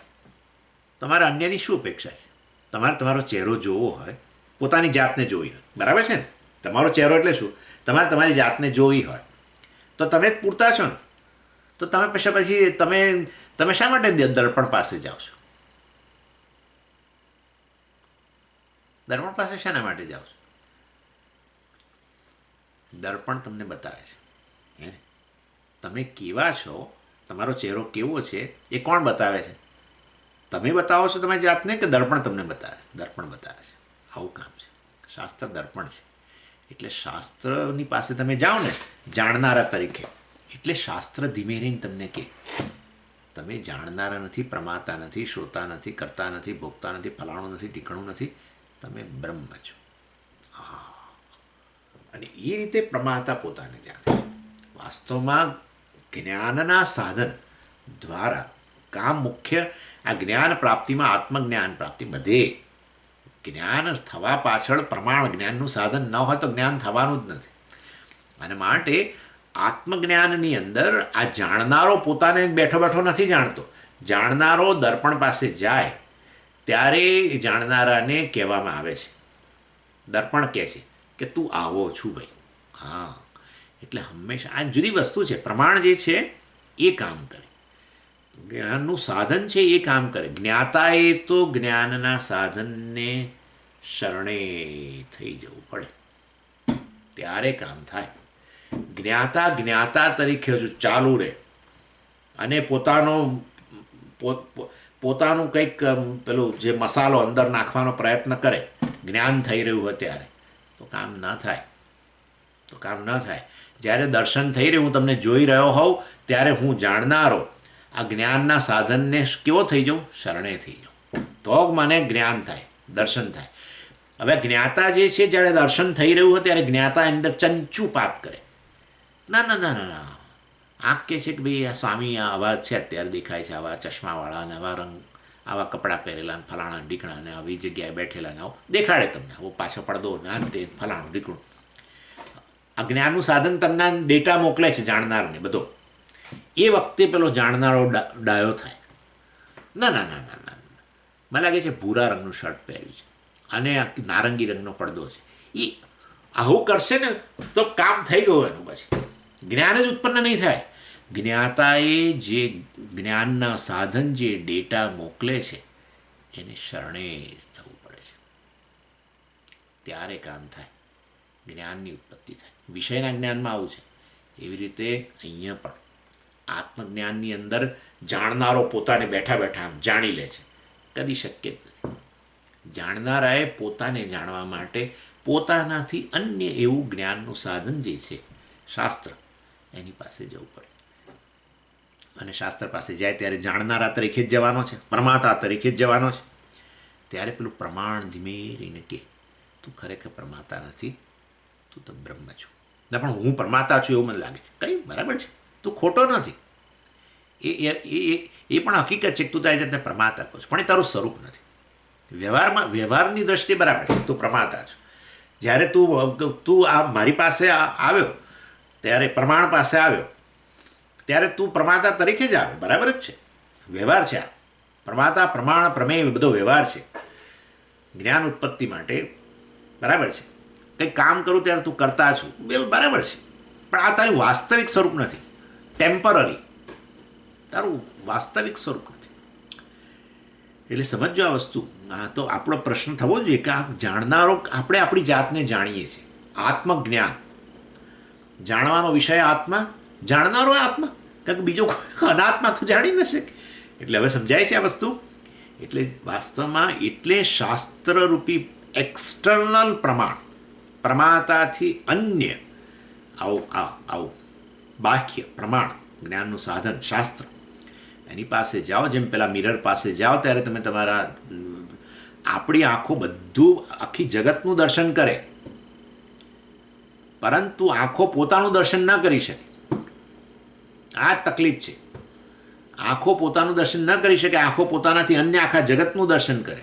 તમારે અન્યની શું અપેક્ષા છે? તમારો ચહેરો જોવો હોય, પોતાની જાતને જોવી હોય, બરાબર છે ને? તમારો ચહેરો એટલે શું? તમારી જાતને જોવી હોય તો તમે જ પૂરતા છો ને. તો તમે પછી તમે શા માટે દર્પણ પાસે જાઓ છો? દર્પણ પાસે શાના માટે જાઓ છો? દર્પણ તમને બતાવે છે તમે કેવા છો, તમારો ચહેરો કેવો છે એ કોણ બતાવે છે? તમે બતાવો છો તમારી જાતને કે દર્પણ તમને બતાવે છે? દર્પણ બતાવે છે. આવું કામ છે. શાસ્ત્ર દર્પણ છે. એટલે શાસ્ત્રની પાસે તમે જાઓ ને જાણનારા તરીકે, એટલે શાસ્ત્ર ધીમે રહીને તમને કહે તમે જાણનારા નથી, પ્રમાતા નથી, શ્રોતા નથી, કરતા નથી, ભોગતા નથી, ફલાણું નથી, ઢીકણું નથી, તમે બ્રહ્મ છો. અને એ રીતે પ્રમાતા પોતાને જાણે છે. વાસ્તવમાં જ્ઞાનના સાધન દ્વારા કામ મુખ્ય આ જ્ઞાન પ્રાપ્તિમાં આત્મજ્ઞાન પ્રાપ્તિ બધે જ્ઞાન થવા પાછળ પ્રમાણ જ્ઞાનનું સાધન ન હોય તો જ્ઞાન થવાનું જ નથી. અને માટે આત્મજ્ઞાનની અંદર આ જાણનારો પોતાને બેઠો બેઠો નથી જાણતો. જાણનારો દર્પણ પાસે જાય ત્યારે જાણનારાને કહેવામાં આવે છે, દર્પણ કહે છે કે તું આવો છું ભાઈ. હા, એટલે હંમેશા આ જુદી વસ્તુ છે. પ્રમાણ જે છે એ કામ કરે, જ્ઞાનનું સાધન છે એ કામ કરે. જ્ઞાતાએ તો જ્ઞાનના સાધનને શરણે થઈ જવું પડે ત્યારે કામ થાય. જ્ઞાતા તરીકે હજુ ચાલુ રહે અને પોતાનું કંઈક પેલું જે મસાલો અંદર નાખવાનો પ્રયત્ન કરે જ્ઞાન થઈ રહ્યું હોય ત્યારે તો કામ ન થાય. જ્યારે દર્શન થઈ રહ્યું, હું તમને જોઈ રહ્યો હોઉં ત્યારે હું જાણનારો આ જ્ઞાનના સાધનને કેવો થઈ જાઉં? શરણે થઈ જાઉં. તો મને જ્ઞાન થાય, દર્શન થાય. હવે જ્ઞાતા જે છે જ્યારે દર્શન થઈ રહ્યું હોય ત્યારે જ્ઞાતા અંદર ચંચુપાત કરે. ના આંખ કહે છે કે ભાઈ આ સ્વામી આવા છે, અત્યારે દેખાય છે, આવા ચશ્માવાળા ને આવા રંગ, આવા કપડાં પહેરેલા ને ફલાણા ઢીકણા ને આવી જગ્યાએ બેઠેલા ને આવું દેખાડે તમને. આવો પાછો પડદો ને આ તે ફલાણું ઢીકણું. આ જ્ઞાનનું સાધન તમને ડેટા મોકલે છે જાણનારને બધો. એ વખતે પેલો જાણનારો ડાયો થાય. ના મને લાગે છે ભૂરા રંગનું શર્ટ પહેર્યું છે અને નારંગી રંગનો પડદો છે. એ આવું કરશે ને તો કામ થઈ ગયું એનું. પછી જ્ઞાન જ ઉત્પન્ન નહીં થાય. જ્ઞાતાએ જે જ્ઞાનના સાધન જે ડેટા મોકલે છે એને શરણે જ થવું પડે છે ત્યારે કામ થાય, જ્ઞાનની ઉત્પત્તિ થાય. વિષયના જ્ઞાનમાં આવું છે. એવી રીતે અહીંયા પણ આત્મજ્ઞાનની અંદર જાણનારો પોતાને બેઠા બેઠા આમ જાણી લે છે. કદી શક્ય જ નથી. જાણનારાએ પોતાને જાણવા માટે પોતાનાથી અન્ય એવું જ્ઞાનનું સાધન જે છે શાસ્ત્ર, એની પાસે જવું પડે. અને શાસ્ત્ર પાસે જાય ત્યારે જાણનારા તરીકે જ જવાનો છે, પ્રમાતા તરીકે જ જવાનો છે. ત્યારે પેલું પ્રમાણ ધીમે રહીને કે તું ખરેખર પ્રમાતા નથી, તું તો બ્રહ્મ છો. ના પણ હું પ્રમાતા છું એવું મને લાગે છે. કંઈ બરાબર છે, તું ખોટો નથી. એ પણ હકીકત છે કે તું તારી જાતને પ્રમાતા કહો છો, પણ એ તારું સ્વરૂપ નથી. વ્યવહારની દ્રષ્ટિએ બરાબર છે, તું પ્રમાતા છો. જ્યારે તું આ મારી પાસે આવ્યો ત્યારે પ્રમાણ પાસે આવ્યો ત્યારે તું પ્રમાતા તરીકે જ આવે, બરાબર જ છે. વ્યવહાર છે આ. પ્રમાતા, પ્રમાણ, પ્રમેય બધો વ્યવહાર છે જ્ઞાન ઉત્પત્તિ માટે, બરાબર છે. કંઈક કામ કરું ત્યારે તું કરતા છું, બરાબર છે. પણ આ તારું વાસ્તવિક સ્વરૂપ નથી, ટેમ્પરરી. તારું વાસ્તવિક સ્વરૂપ નથી. એટલે સમજો આ વસ્તુ. હા, તો આપણો પ્રશ્ન થવો જોઈએ કે આ જાણનારો, આપણે આપણી જાતને જાણીએ છીએ. આત્મજ્ઞાન, જાણવાનો વિષય આત્મા, જાણનારો આત્મા, કારણ કે બીજો કોઈ અનાત્મા તો જાણી ન શકે. એટલે હવે સમજાય છે આ વસ્તુ. એટલે વાસ્તવમાં એટલે શાસ્ત્રરૂપી એક્સટર્નલ પ્રમાણ, પ્રમાતાથી અન્ય આવું બાહ્ય પ્રમાણ, જ્ઞાનનું સાધન શાસ્ત્ર, એની પાસે જાઓ. જેમ પેલા મિરર પાસે જાઓ ત્યારે તમે તમારા આપણી આંખો બધું આખી જગતનું દર્શન કરે. પરંતુ આંખો પોતાનું દર્શન ન કરી શકે. આ જ તકલીફ છે. આંખો પોતાનું દર્શન ન કરી શકે. આંખો પોતાનાથી અન્ય આખા જગતનું દર્શન કરે.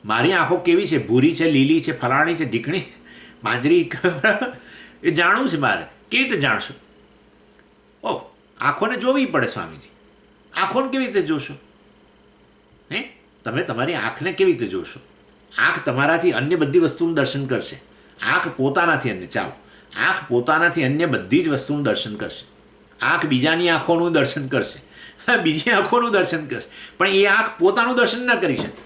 મારી આંખો કેવી છે? ભૂરી છે, લીલી છે, ફલાણી છે, ઢીકણી, માંજરી, એ જાણવું છે મારે. કેવી રીતે જાણશો? ઓહ, આંખોને જોવી પડે સ્વામીજી. આંખોને કેવી રીતે જોશો? તમે તમારી આંખને કેવી રીતે જોશો? આંખ તમારાથી અન્ય બધી વસ્તુનું દર્શન કરશે. આંખ પોતાનાથી અન્ય, ચાલો, આંખ પોતાનાથી અન્ય બધી જ વસ્તુનું દર્શન કરશે. આંખ બીજાની આંખોનું દર્શન કરશે, બીજી આંખોનું દર્શન કરશે, પણ એ આંખ પોતાનું દર્શન ન કરી શકે.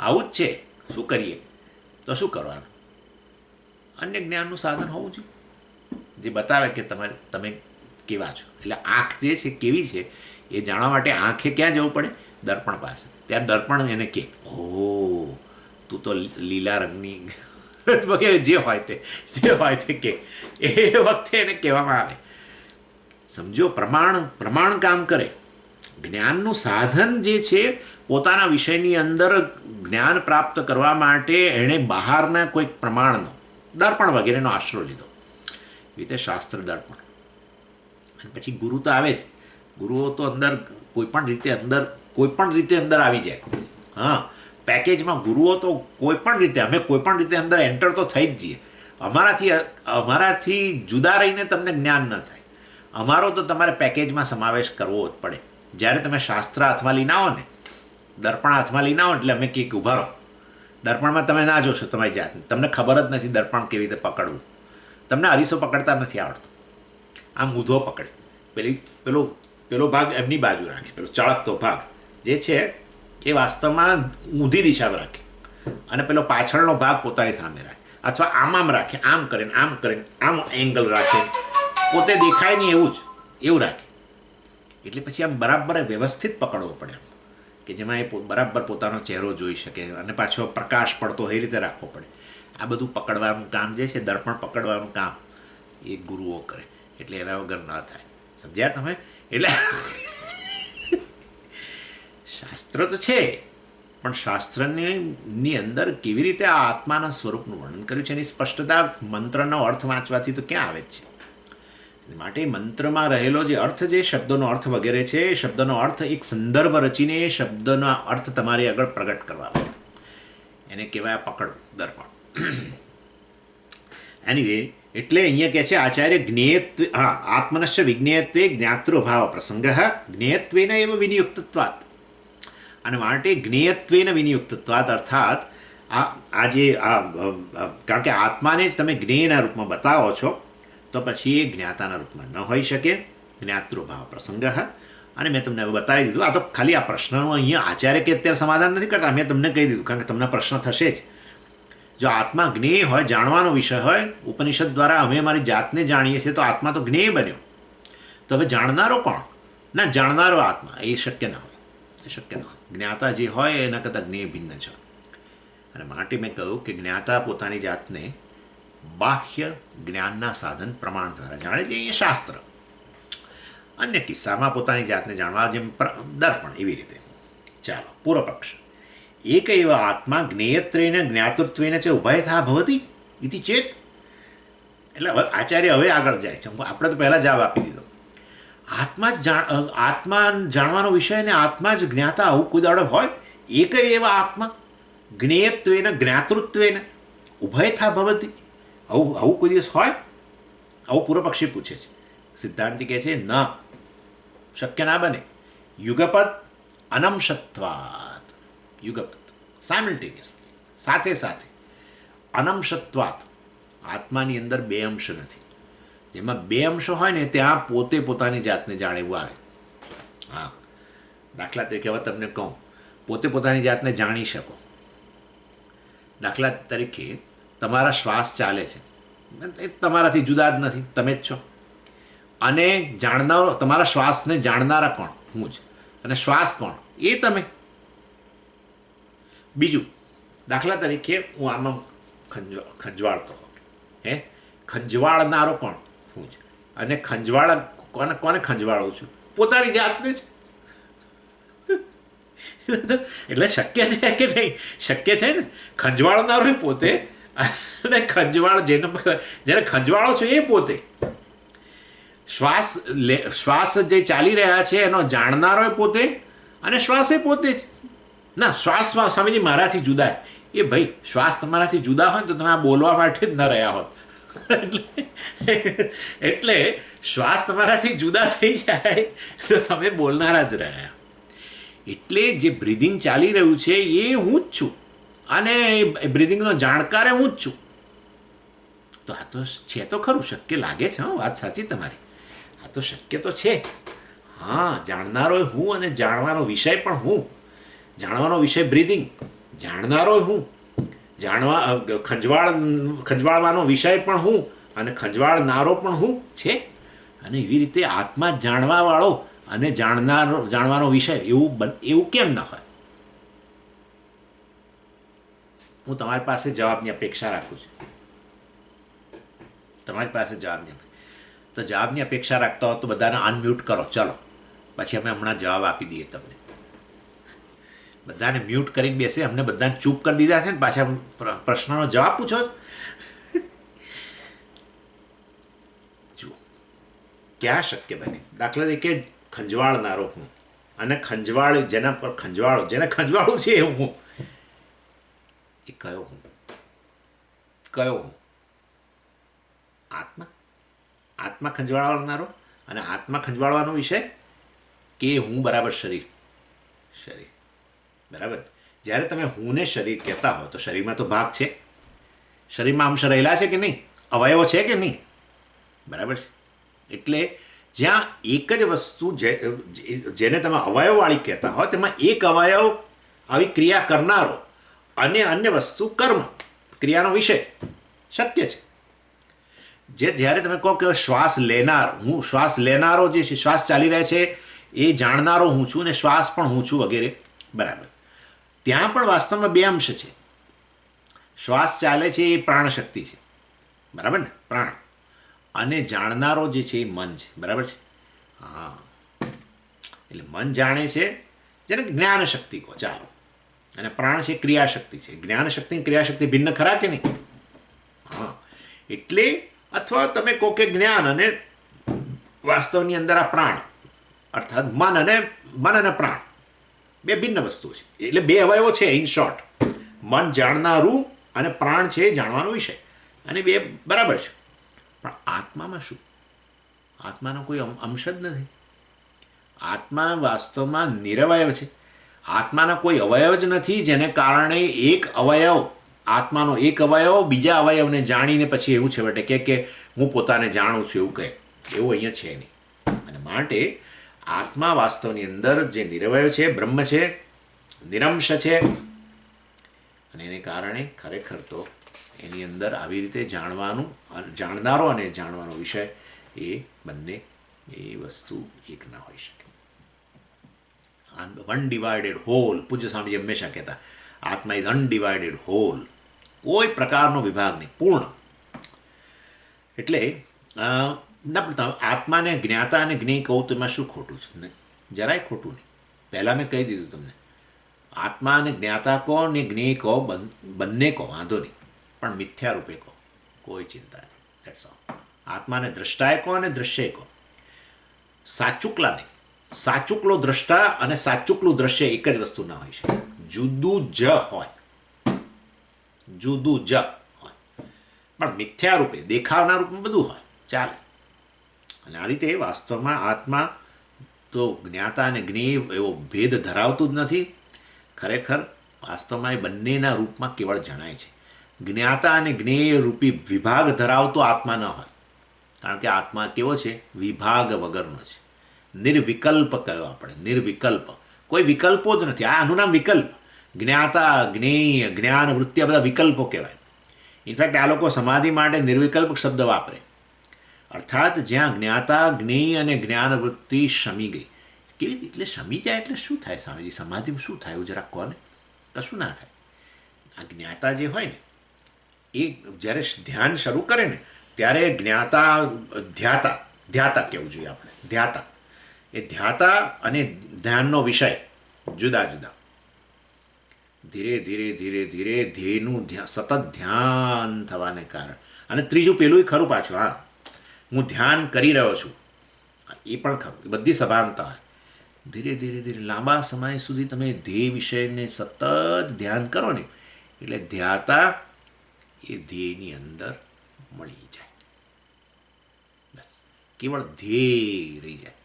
આવું જ છે. શું કરીએ? તો શું કરવાનું? અન્ય જ્ઞાનનું સાધન હોવું જોઈએ જે બતાવે કે તમે કેવા છો. એટલે આંખ જે છે કેવી છે એ જાણવા માટે આંખે ક્યાં જવું પડે? દર્પણ પાસે. ત્યારે દર્પણ એને કહે, ઓ તું તો લીલા રંગની વગેરે જે હોય તે કે એ વખતે એને કહેવામાં આવે. સમજો, પ્રમાણ કામ કરે. જ્ઞાનનું સાધન જે છે પોતાના વિષયની અંદર જ્ઞાન પ્રાપ્ત કરવા માટે એણે બહારના કોઈક પ્રમાણનો, દર્પણ વગેરેનો આશરો લીધો. એ રીતે શાસ્ત્ર દર્પણ. અને પછી ગુરુ તો આવે જ. ગુરુઓ તો કોઈ પણ રીતે અંદર આવી જાય. હા, પેકેજમાં ગુરુઓ તો કોઈ પણ રીતે અંદર એન્ટર તો થઈ જ જઈએ. અમારાથી જુદા રહીને તમને જ્ઞાન ન થાય. અમારો તો તમારે પેકેજમાં સમાવેશ કરવો જ પડે. જ્યારે તમે શાસ્ત્ર હાથમાં લઈને આવો ને, દર્પણ હાથમાં લઈને આવો એટલે અમે કંઈક ઊભા રહો. દર્પણમાં તમે ના જોશો તમારી જાતને. તમને ખબર જ નથી દર્પણ કેવી રીતે પકડવું. તમને અરીસો પકડતા નથી આવડતો. આમ ઊંધો પકડે. પેલો ભાગ એમની બાજુ રાખે. પેલો ચળકતો ભાગ જે છે એ વાસ્તવમાં ઊંધી દિશામાં રાખે, અને પેલો પાછળનો ભાગ પોતાની સામે રાખે, અથવા આમ રાખે, આમ કરીને આમ એંગલ રાખે, પોતે દેખાય નહીં એવું રાખે. એટલે પછી આમ બરાબર વ્યવસ્થિત પકડવો પડે, કે જેમાં એ બરાબર પોતાનો ચહેરો જોઈ શકે, અને પાછો પ્રકાશ પડતો એ રીતે રાખવો પડે. આ બધું પકડવાનું કામ જે છે, દર્પણ પકડવાનું કામ, એ ગુરુઓ કરે. એટલે એના વગર ન થાય. સમજ્યા તમે? એટલે શાસ્ત્ર તો છે, પણ શાસ્ત્રની અંદર કેવી રીતે આ આત્માના સ્વરૂપનું વર્ણન કર્યું છે એની સ્પષ્ટતા મંત્રનો અર્થ વાંચવાથી તો ક્યાં આવે છે. માટે મંત્રમાં રહેલો જે અર્થ, જે શબ્દોનો અર્થ વગેરે છે, એ શબ્દનો અર્થ એક સંદર્ભ રચીને એ શબ્દનો અર્થ તમારી આગળ પ્રગટ કરવા પડે. એને કહેવાય પકડ, દર્પણ. એનીવે, એટલે અહીંયા કહે છે આચાર્ય જ્ઞેયત્વ, આત્મનશ્ચ વિજ્ઞેયત્વે જ્ઞાતૃભાવ પ્રસંગ જ્ઞેયત્વેન એવ વિનિયુક્તત્વાત. અને માટે જ્ઞેયત્વેન વિનિયુક્તત્વાત, અર્થાત કારણ કે આત્માને જ તમે જ્ઞેયના રૂપમાં બતાવો છો, તો પછી એ જ્ઞાતાના રૂપમાં ન હોઈ શકે. જ્ઞાતૃભાવ પ્રસંગ. અને મેં તમને હવે બતાવી દીધું. આ તો ખાલી આ પ્રશ્નનું અહીંયા આચાર્ય કે અત્યારે સમાધાન નથી કરતા, મેં તમને કહી દીધું, કારણ કે તમને પ્રશ્ન થશે જ. જો આત્મા જ્ઞેય હોય, જાણવાનો વિષય હોય, ઉપનિષદ દ્વારા અમે અમારી જાતને જાણીએ છીએ, તો આત્મા તો જ્ઞેય બન્યો. તો હવે જાણનારો કોણ? ના, જાણનારો આત્મા. એ શક્ય ના હોય. જ્ઞાતા જે હોય એના કરતાં જ્ઞેય ભિન્ન છે. અને માટે મેં કહ્યું કે જ્ઞાતા પોતાની જાતને બાહ્ય જ્ઞાનના સાધન પ્રમાણ દ્વારા જાણે છે, અહીંયા શાસ્ત્ર. અન્ય કિસ્સામાં પોતાની જાતને જાણવા, જેમ દર્પણ, એવી રીતે. ચાલો, પૂર્વ પક્ષ. એક એવ આત્મા જ્ઞેયત્વેન જ્ઞાતૃત્વેન ચ ઉભયથા ભવતિ ઇતિ ચેત. એટલે હવે આચાર્ય હવે આગળ જાય છે. આપણે તો પહેલાં જવાબ આપી દીધો. આત્મા જાણવાનો વિષય ને આત્મા જ જ્ઞાતા, આવું કોઈ દાડો હોય? એક એવા આત્મા જ્ઞેયત્વેન જ્ઞાતૃત્વેન ઉભયથા ભવતિ, આવું કોઈ દિવસ હોય? આવું પૂર્વ પક્ષી પૂછે છે. સિદ્ધાંતિ કહે છે ન, શક્ય ના બને. યુગપદ અનંશત્વાત. યુગપદ સાયમલ્ટેનિયસલી, સાથે અનંશત્વાત. આત્માની અંદર બે અંશ નથી. જેમાં બે અંશો હોય ને ત્યાં પોતે પોતાની જાતને જાણે એવું આવે. હા, દાખલા તરીકે હવે તમને કહું, પોતે પોતાની જાતને જાણી શકો. દાખલા તરીકે તમારા શ્વાસ ચાલે છે, એ તમારાથી જુદા જ નથી, તમે જ છો. અને જાણનારો, તમારા શ્વાસને જાણનારા કોણ? હું જ. અને શ્વાસ કોણ? એ તમે. બીજું, દાખલા તરીકે હું આમાં ખંજવાળતો હોઉં, ખંજવાળનારો કોણ? હું જ. અને કોને ખંજવાળું છું? પોતાની જાતને જ. એટલે શક્ય છે કે નહીં? શક્ય છે ને. ખંજવાળનારો પોતે અને ખંજવાળ જેને ખંજવાળો છો એ પોતે. શ્વાસ જે ચાલી રહ્યા છે એનો જાણનારો એ પોતે, અને શ્વાસ એ પોતે જ. ના, શ્વાસ સ્વામીજી મારાથી જુદા છે. એ ભાઈ, શ્વાસ તમારાથી જુદા હોય ને તો તમે આ બોલવા માટે જ ન રહ્યા હોત. એટલે શ્વાસ તમારાથી જુદા થઈ જાય તો તમે બોલનારા જ રહ્યા. એટલે જે બ્રિધિંગ ચાલી રહ્યું છે એ હું જ છું, અને એ બ્રિધિંગનો જાણકાર હું જ છું. તો આ તો છે તો ખરું, શક્ય લાગે છે. હા, વાત સાચી તમારી, આ તો શક્ય તો છે. હા, જાણનારો હું અને જાણવાનો વિષય પણ હું. જાણવાનો વિષય બ્રિધિંગ, જાણનારો હું. ખંજવાળવાનો વિષય પણ હું અને ખંજવાળનારો પણ હું છે. અને એવી રીતે આત્મા જાણવાવાળો અને જાણવાનો વિષય એવું કેમ ન હોય? હું તમારી પાસે જવાબની અપેક્ષા રાખું છું. તમારી પાસે જવાબની તો જવાબની અપેક્ષા રાખતા હો તો બધાને અનમ્યુટ કરો. ચલો, પછી અમે હમણાં જવાબ આપી દઈએ તમને. બધાને મ્યુટ કરીને બેસે, અમને બધાને ચૂપ કરી દીધા છે ને પાછા પ્રશ્નનો જવાબ પૂછો. જુઓ, ક્યાં શક્ય બને? દાખલા તરીકે ખંજવાળનારો હું, અને જેના પર જેને ખંજવાળું છે એ હું. એ કયો હું? આત્મા ખંજવાળનારો, અને આત્મા ખંજવાળવાનો વિષય કે હું બરાબર શરીર. બરાબર. જ્યારે તમે હુંને શરીર કહેતા હો તો શરીરમાં તો ભાગ છે. શરીરમાં અંશ રહેલા છે કે નહીં? અવયવો છે કે નહીં? બરાબર છે. એટલે જ્યાં એક જ વસ્તુ જેને તમે અવયવવાળી કહેતા હો તેમાં એક અવયવ આવી ક્રિયા કરનારો અને અન્ય વસ્તુ કર્મ, ક્રિયાનો વિષય શક્ય છે. જ્યારે તમે કહો કે શ્વાસ લેનારો જે છે, શ્વાસ ચાલી રહ્યા છે એ જાણનારો હું છું, અને શ્વાસ પણ હું છું વગેરે. બરાબર. ત્યાં પણ વાસ્તવમાં બે અંશ છે. શ્વાસ ચાલે છે એ પ્રાણ શક્તિ છે. બરાબર ને? પ્રાણ. અને જાણનારો જે છે એ મન છે. બરાબર છે? હા. એટલે મન જાણે છે, જેને જ્ઞાન શક્તિ કહો, ચાલો. અને પ્રાણ છે ક્રિયાશક્તિ છે. જ્ઞાન શક્તિ અને ક્રિયાશક્તિ ભિન્ન ખરા કે નહીં? હા. એટલે અથવા તમે કહો કે જ્ઞાન અને વાસ્તવની અંદર આ પ્રાણ, અર્થાત મન અને પ્રાણ બે ભિન્ન વસ્તુ છે. એટલે બે અવયવો છે. ઇન શોર્ટ, મન જાણનારું અને પ્રાણ છે જાણવાનો વિષય, અને બે બરાબર છે. પણ આત્મામાં શું? આત્માનો કોઈ અંશ જ નથી. આત્મા વાસ્તવમાં નિરવયવ છે. આત્માના કોઈ અવયવ જ નથી, જેને કારણે આત્માનો એક અવયવ બીજા અવયવને જાણીને પછી એવું છેવટે કે હું પોતાને જાણું છું એવું કહે. એવું અહીંયા છે નહીં. અને માટે આત્મા વાસ્તવની અંદર જે નિરવયવ છે, બ્રહ્મ છે, નિરંશ છે, અને એને કારણે ખરેખર તો એની અંદર આવી રીતે જાણનારો અને જાણવાનો વિષય એ બંને એ વસ્તુ એક ના હોઈ શકે. Undivided whole. પૂજ્ય સ્વામીજી હંમેશા કહેતા, આત્મા ઇઝ અનડિવાઇડેડ હોલ. કોઈ પ્રકારનો વિભાગ નહીં, પૂર્ણ. એટલે આત્માને જ્ઞાતા અને જ્ઞેય કહું તો એમાં શું ખોટું છે? નહીં, જરાય ખોટું નહીં. પહેલાં મેં કહી દીધું તમને. આત્મા અને જ્ઞાતા કહો ને જ્ઞેય કહો, બંને કહો, વાંધો નહીં, પણ મિથ્યા રૂપે કહો, કોઈ ચિંતા નહીં. That's all. આત્માને દ્રષ્ટાએ કહો અને દૃશ્ય કહો, સાચુકલા નહીં. સાચુકલો દ્રષ્ટા અને સાચુકલું દ્રશ્ય એક જ વસ્તુ ના હોય છે. જુદું જ હોય, પણ મિથ્યા રૂપે, દેખાવના રૂપમાં બધું હોય, ચાલે. અને આ રીતે વાસ્તવમાં આત્મા તો જ્ઞાતા અને જ્ઞેય એવો ભેદ ધરાવતું જ નથી. ખરેખર વાસ્તવમાં એ બંનેના રૂપમાં કેવળ જણાય છે. જ્ઞાતા અને જ્ઞેય રૂપી વિભાગ ધરાવતો આત્મા ન હોય, કારણ કે આત્મા કેવો છે? વિભાગ વગરનો છે. નિર્વિકલ્પ કયો આપણે, નિર્વિકલ્પ. કોઈ વિકલ્પો જ નથી. આનું નામ વિકલ્પ. જ્ઞાતા, જ્ઞેય, જ્ઞાન વૃત્તિ આ બધા વિકલ્પો કહેવાય. ઇનફેક્ટ આ લોકો સમાધિ માટે નિર્વિકલ્પ શબ્દ વાપરે. અર્થાત જ્યાં જ્ઞાતા, જ્ઞેય અને જ્ઞાન વૃત્તિ શમી ગઈ. કેવી રીતે? એટલે શમી જાય એટલે શું થાય સ્વામીજી? સમાધિમાં શું થાય એવું જરાક કહો ને. કશું ના થાય. આ જ્ઞાતા જે હોય ને એ જ્યારે ધ્યાન શરૂ કરે ને ત્યારે જ્ઞાતા, ધ્યાતા કહેવું જોઈએ આપણે. ધ્યાતા, એ ધ્યાતા અને ધ્યાનનો વિષય જુદા જુદા. ધીરે ધીરે ધીરે ધીરે ધ્યેયનું સતત ધ્યાન થવાને કારણે. અને ત્રીજું પેલું ખરું પાછું, હા, હું ધ્યાન કરી રહ્યો છું, એ પણ ખરું. એ બધી સભાનતા હોય. ધીરે ધીરે ધીરે લાંબા સમય સુધી તમે ધ્યેય વિષયને સતત ધ્યાન કરો ને, એટલે ધ્યાતા એ ધ્યેયની અંદર મળી જાય. બસ કેવળ ધ્યેય રહી જાય.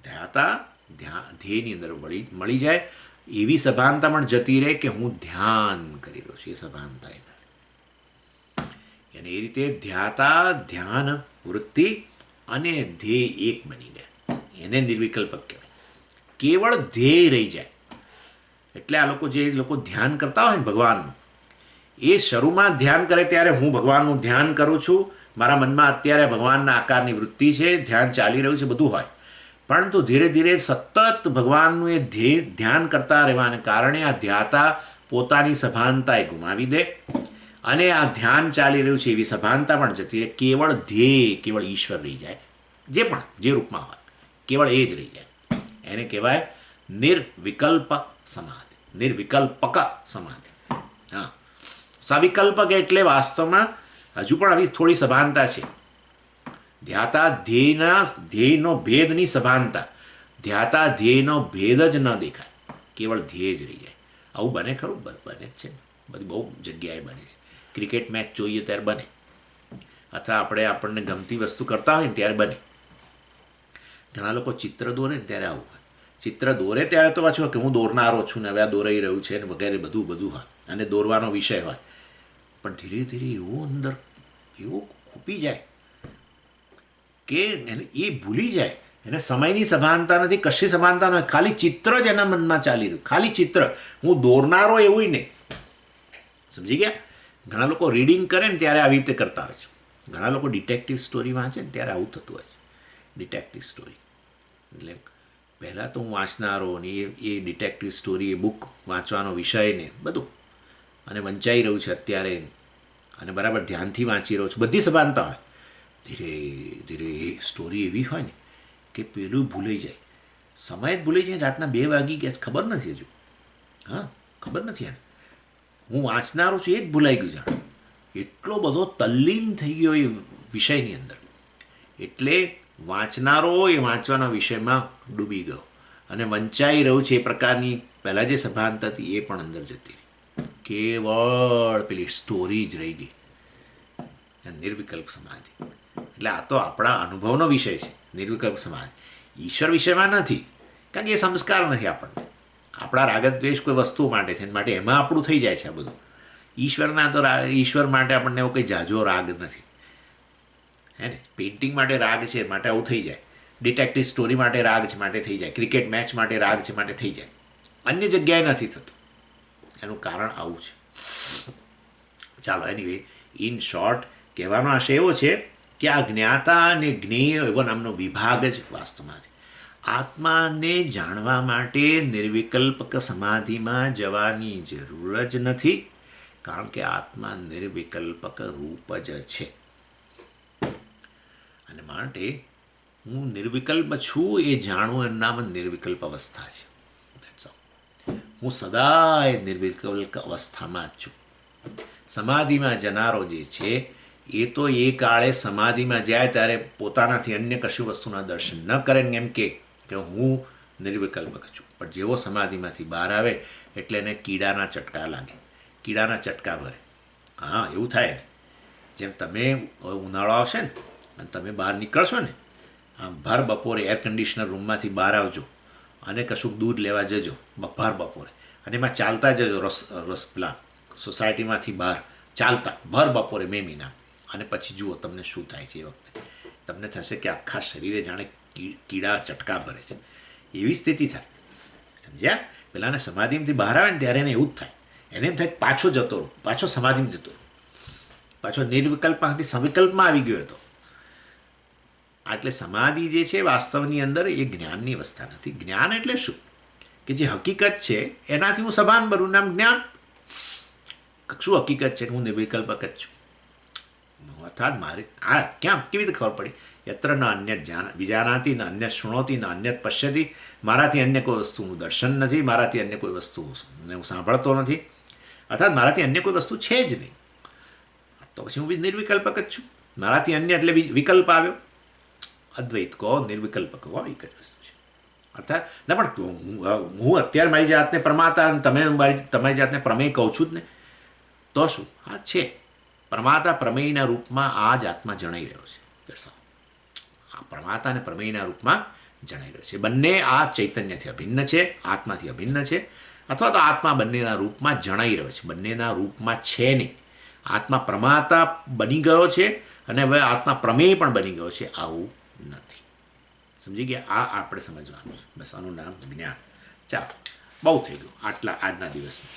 ધ્યાતા ધ્યેયની અંદર મળી જાય એવી સભાનતા પણ જતી રહે કે હું ધ્યાન કરી રહ્યો છું, એ સભાનતા એને એ રીતે ધ્યાતા ધ્યાન વૃત્તિ અને ધ્યેય એક બની ગયા, એને નિર્વિકલ્પક કહેવાય. કેવળ ધ્યેય રહી જાય. એટલે આ લોકો જે લોકો ધ્યાન કરતા હોય ને ભગવાનનું, એ શરૂમાં ધ્યાન કરે ત્યારે હું ભગવાનનું ધ્યાન કરું છું, મારા મનમાં અત્યારે ભગવાનના આકારની વૃત્તિ છે, ધ્યાન ચાલી રહ્યું છે, બધું હોય. પરંતુ ધીરે ધીરે સતત ભગવાનનું એ ધ્યાન કરતા રહેવાને કારણે આ ધ્યાતા પોતાની સભાનતા એ ગુમાવી દે અને આ ધ્યાન ચાલી રહ્યું છે એવી સભાનતા પણ જતી રહે. કેવળ ધ્યેય, કેવળ ઈશ્વર રહી જાય, જે પણ જે રૂપમાં હોય કેવળ એ જ રહી જાય. એને કહેવાય નિર્વિકલ્પ સમાધિ, નિર્વિકલ્પક સમાધિ. હા, સવિકલ્પક એટલે વાસ્તવમાં હજુ પણ આવી થોડી સભાનતા છે. ધ્યાતા ધ્યેયનો ભેદની સભાનતા, ધ્યાતા ધ્યેયનો ભેદ જ ન દેખાય, કેવળ ધ્યેય જ રહી જાય. આવું બને ખરું? બને જ છે, બધી બહુ જગ્યાએ બને છે. ક્રિકેટ મેચ જોઈએ ત્યારે બને, અથવા આપણને ગમતી વસ્તુ કરતા હોય ને ત્યારે બને. ઘણા લોકો ચિત્ર દોરે ને ત્યારે આવું હોય. ચિત્ર દોરે ત્યારે તો પાછું કે હું દોરનારો છું ને હવે આ દોરાઈ રહ્યું છે ને વગેરે બધું હોય, અને દોરવાનો વિષય હોય. પણ ધીરે ધીરે એવું અંદર એવું ખૂપી જાય કે એ ભૂલી જાય. એને સમયની સભાનતા નથી, કશી સભાનતા નથી, ખાલી ચિત્ર જ એના મનમાં ચાલી રહ્યું, ખાલી ચિત્ર. હું દોરનારો એવું નહીં. સમજી ગયા? ઘણા લોકો રીડિંગ કરે ને ત્યારે આવી રીતે કરતા હોય છે. ઘણા લોકો ડિટેક્ટિવ સ્ટોરી વાંચે ને ત્યારે આવું થતું હોય છે. ડિટેક્ટિવ સ્ટોરી એટલે પહેલાં તો હું વાંચનારો ને એ ડિટેક્ટિવ સ્ટોરી, એ બુક વાંચવાનો વિષય ને બધું, અને વંચાઈ રહ્યું છે અત્યારે, અને બરાબર ધ્યાનથી વાંચી રહ્યો છું, બધી સભાનતા હોય. ધીરે ધીરે એ સ્ટોરી એવી હોય ને કે પેલું ભૂલાઈ જાય, સમય જ ભૂલાઈ જાય. રાતના 2 વાગી ગયા, ખબર નથી હજુ. હા, ખબર નથી એને. હું વાંચનારો છું એ જ ભૂલાઈ ગયું. જાણે એટલો બધો તલ્લીન થઈ ગયો એ વિષયની અંદર. એટલે વાંચનારો એ વાંચવાના વિષયમાં ડૂબી ગયો અને વંચાઈ રહ્યું છે. એ પ્રકારની પહેલાં જે સભાનતા હતી એ પણ અંદર જતી રહી. કેવળ પેલી સ્ટોરી જ રહી ગઈ. નિર્વિકલ્પ સમાધિ એટલે આ તો આપણા અનુભવનો વિષય છે. નિર્વિકલ્પ સમાધિ ઈશ્વર વિષયમાં નથી, કારણ કે એ સંસ્કાર નથી આપણને. આપણા રાગદ્વેષ કોઈ વસ્તુ માટે છે, માટે એમાં આપણું થઈ જાય છે આ બધું. ઈશ્વર માટે આપણને એવો કંઈ જાજો રાગ નથી, હે ને. પેઇન્ટિંગ માટે રાગ છે માટે આવું થઈ જાય, ડિટેક્ટિવ સ્ટોરી માટે રાગ છે માટે થઈ જાય, ક્રિકેટ મેચ માટે રાગ છે માટે થઈ જાય. અન્ય જગ્યાએ નથી થતું. એનું કારણ આવું છે. ચાલો, એનીવે, ઇન શોર્ટ કહેવાનો આશય એવો છે કે આ જ્ઞાતા અને જ્ઞેય એવો નામનો વિભાગ જ વાસ્તવમાં છે. આત્માને જાણવા માટે નિર્વિકલ્પક સમાધિમાં જવાની જરૂર જ નથી, કારણ કે આત્મા નિર્વિકલ્પક રૂપ જ છે. અને માટે હું નિર્વિકલ્પ છું એ જાણવું એનું નામ નિર્વિકલ્પ અવસ્થા છે. હું સદાય નિર્વિકલ્પ અવસ્થામાં જ છું. સમાધિમાં જનારો જે છે એ તો એ કાળે સમાધિમાં જાય ત્યારે પોતાનાથી અન્ય કશું વસ્તુના દર્શન ન કરે ને એમ કે હું નિર્વિકલ્પક છું. પણ જેવો સમાધિમાંથી બહાર આવે એટલે એને કીડાના ચટકા લાગે, કીડાના ચટકા ભરે. હા, એવું થાય ને. જેમ તમે ઉનાળો આવશે ને અને તમે બહાર નીકળશો ને, આમ ભર બપોરે એર કન્ડિશનર રૂમમાંથી બહાર આવજો અને કશુંક દૂધ લેવા જજો ભર બપોરે, અને એમાં ચાલતા જજો પેલા સોસાયટીમાંથી બહાર ચાલતા ભર બપોરે મે મહિના, અને પછી જુઓ તમને શું થાય છે. એ વખતે તમને થશે કે આખા શરીરે જાણે કીડા ચટકા ભરે છે, એવી સ્થિતિ થાય. સમજ્યા? પેલાને સમાધિમાંથી બહાર આવે ને ત્યારે એને એવું જ થાય. એને એમ થાય પાછો જતો રહો, પાછો સમાધિમાં જતો રહો, પાછો નિર્વિકલ્પમાંથી સવિકલ્પમાં આવી ગયો હતો. એટલે સમાધિ જે છે વાસ્તવની અંદર એ જ્ઞાનની અવસ્થા નથી. જ્ઞાન એટલે શું? કે જે હકીકત છે એનાથી હું સભાન બનું, નામ જ્ઞાન. શું હકીકત છે? કે હું નિર્વિકલ્પક જ છું. અર્થાત મારે આ ક્યાં કેવી રીતે ખબર પડી? યત્ર ન અન્ય વિજાનાતી, ન અન્ય શૃણોતી, ન અન્ય પશ્યતી. મારાથી અન્ય કોઈ વસ્તુનું દર્શન નથી, મારાથી અન્ય કોઈ વસ્તુ હું સાંભળતો નથી, અર્થાત મારાથી અન્ય કોઈ વસ્તુ છે જ નહીં. તો પછી હું નિર્વિકલ્પક જ છું. મારાથી અન્ય એટલે વિકલ્પ આવ્યો. અદ્વૈત કહો, નિર્વિકલ્પક કહો, એક જ વસ્તુ છે. અર્થાત ના, પણ હું અત્યારે મારી જાતને પ્રમાતા અને તમારી જાતને પ્રમેય કહું છું જ ને, તો શું? હા છે, પ્રમાતા પ્રમેયના રૂપમાં આ જ આત્મા જણાઈ રહ્યો છે. દર્શાવો, આ પ્રમાતા અને પ્રમેયના રૂપમાં જણાઈ રહ્યો છે. બંને આ ચૈતન્યથી અભિન્ન છે, આત્માથી અભિન્ન છે, અથવા તો આત્મા બંનેના રૂપમાં જણાઈ રહ્યો છે, બંનેના રૂપમાં છે નહીં. આત્મા પ્રમાતા બની ગયો છે અને હવે આત્મા પ્રમેય પણ બની ગયો છે, આવું નથી. સમજી ગયા? આ આપણે સમજવાનું છે. બસ આનું નામ જ્ઞાન. ચાલો, બહુ થઈ ગયું આટલા આજના દિવસમાં.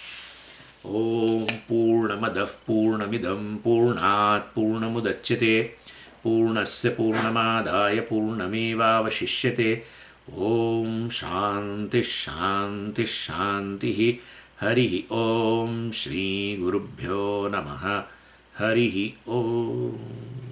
ઓમ પૂર્ણમદ પૂર્ણમિદમ પૂર્ણાત પૂર્ણમુદચ્યતે પૂર્ણસ્ય પૂર્ણમાદાય પૂર્ણમેવાવશિષ્યતે. ઓમ શાંતિ શાંતિ શાંતિ. હરિ ઓમ શ્રી ગુરુભ્યો નમઃ. હરિ ઓમ.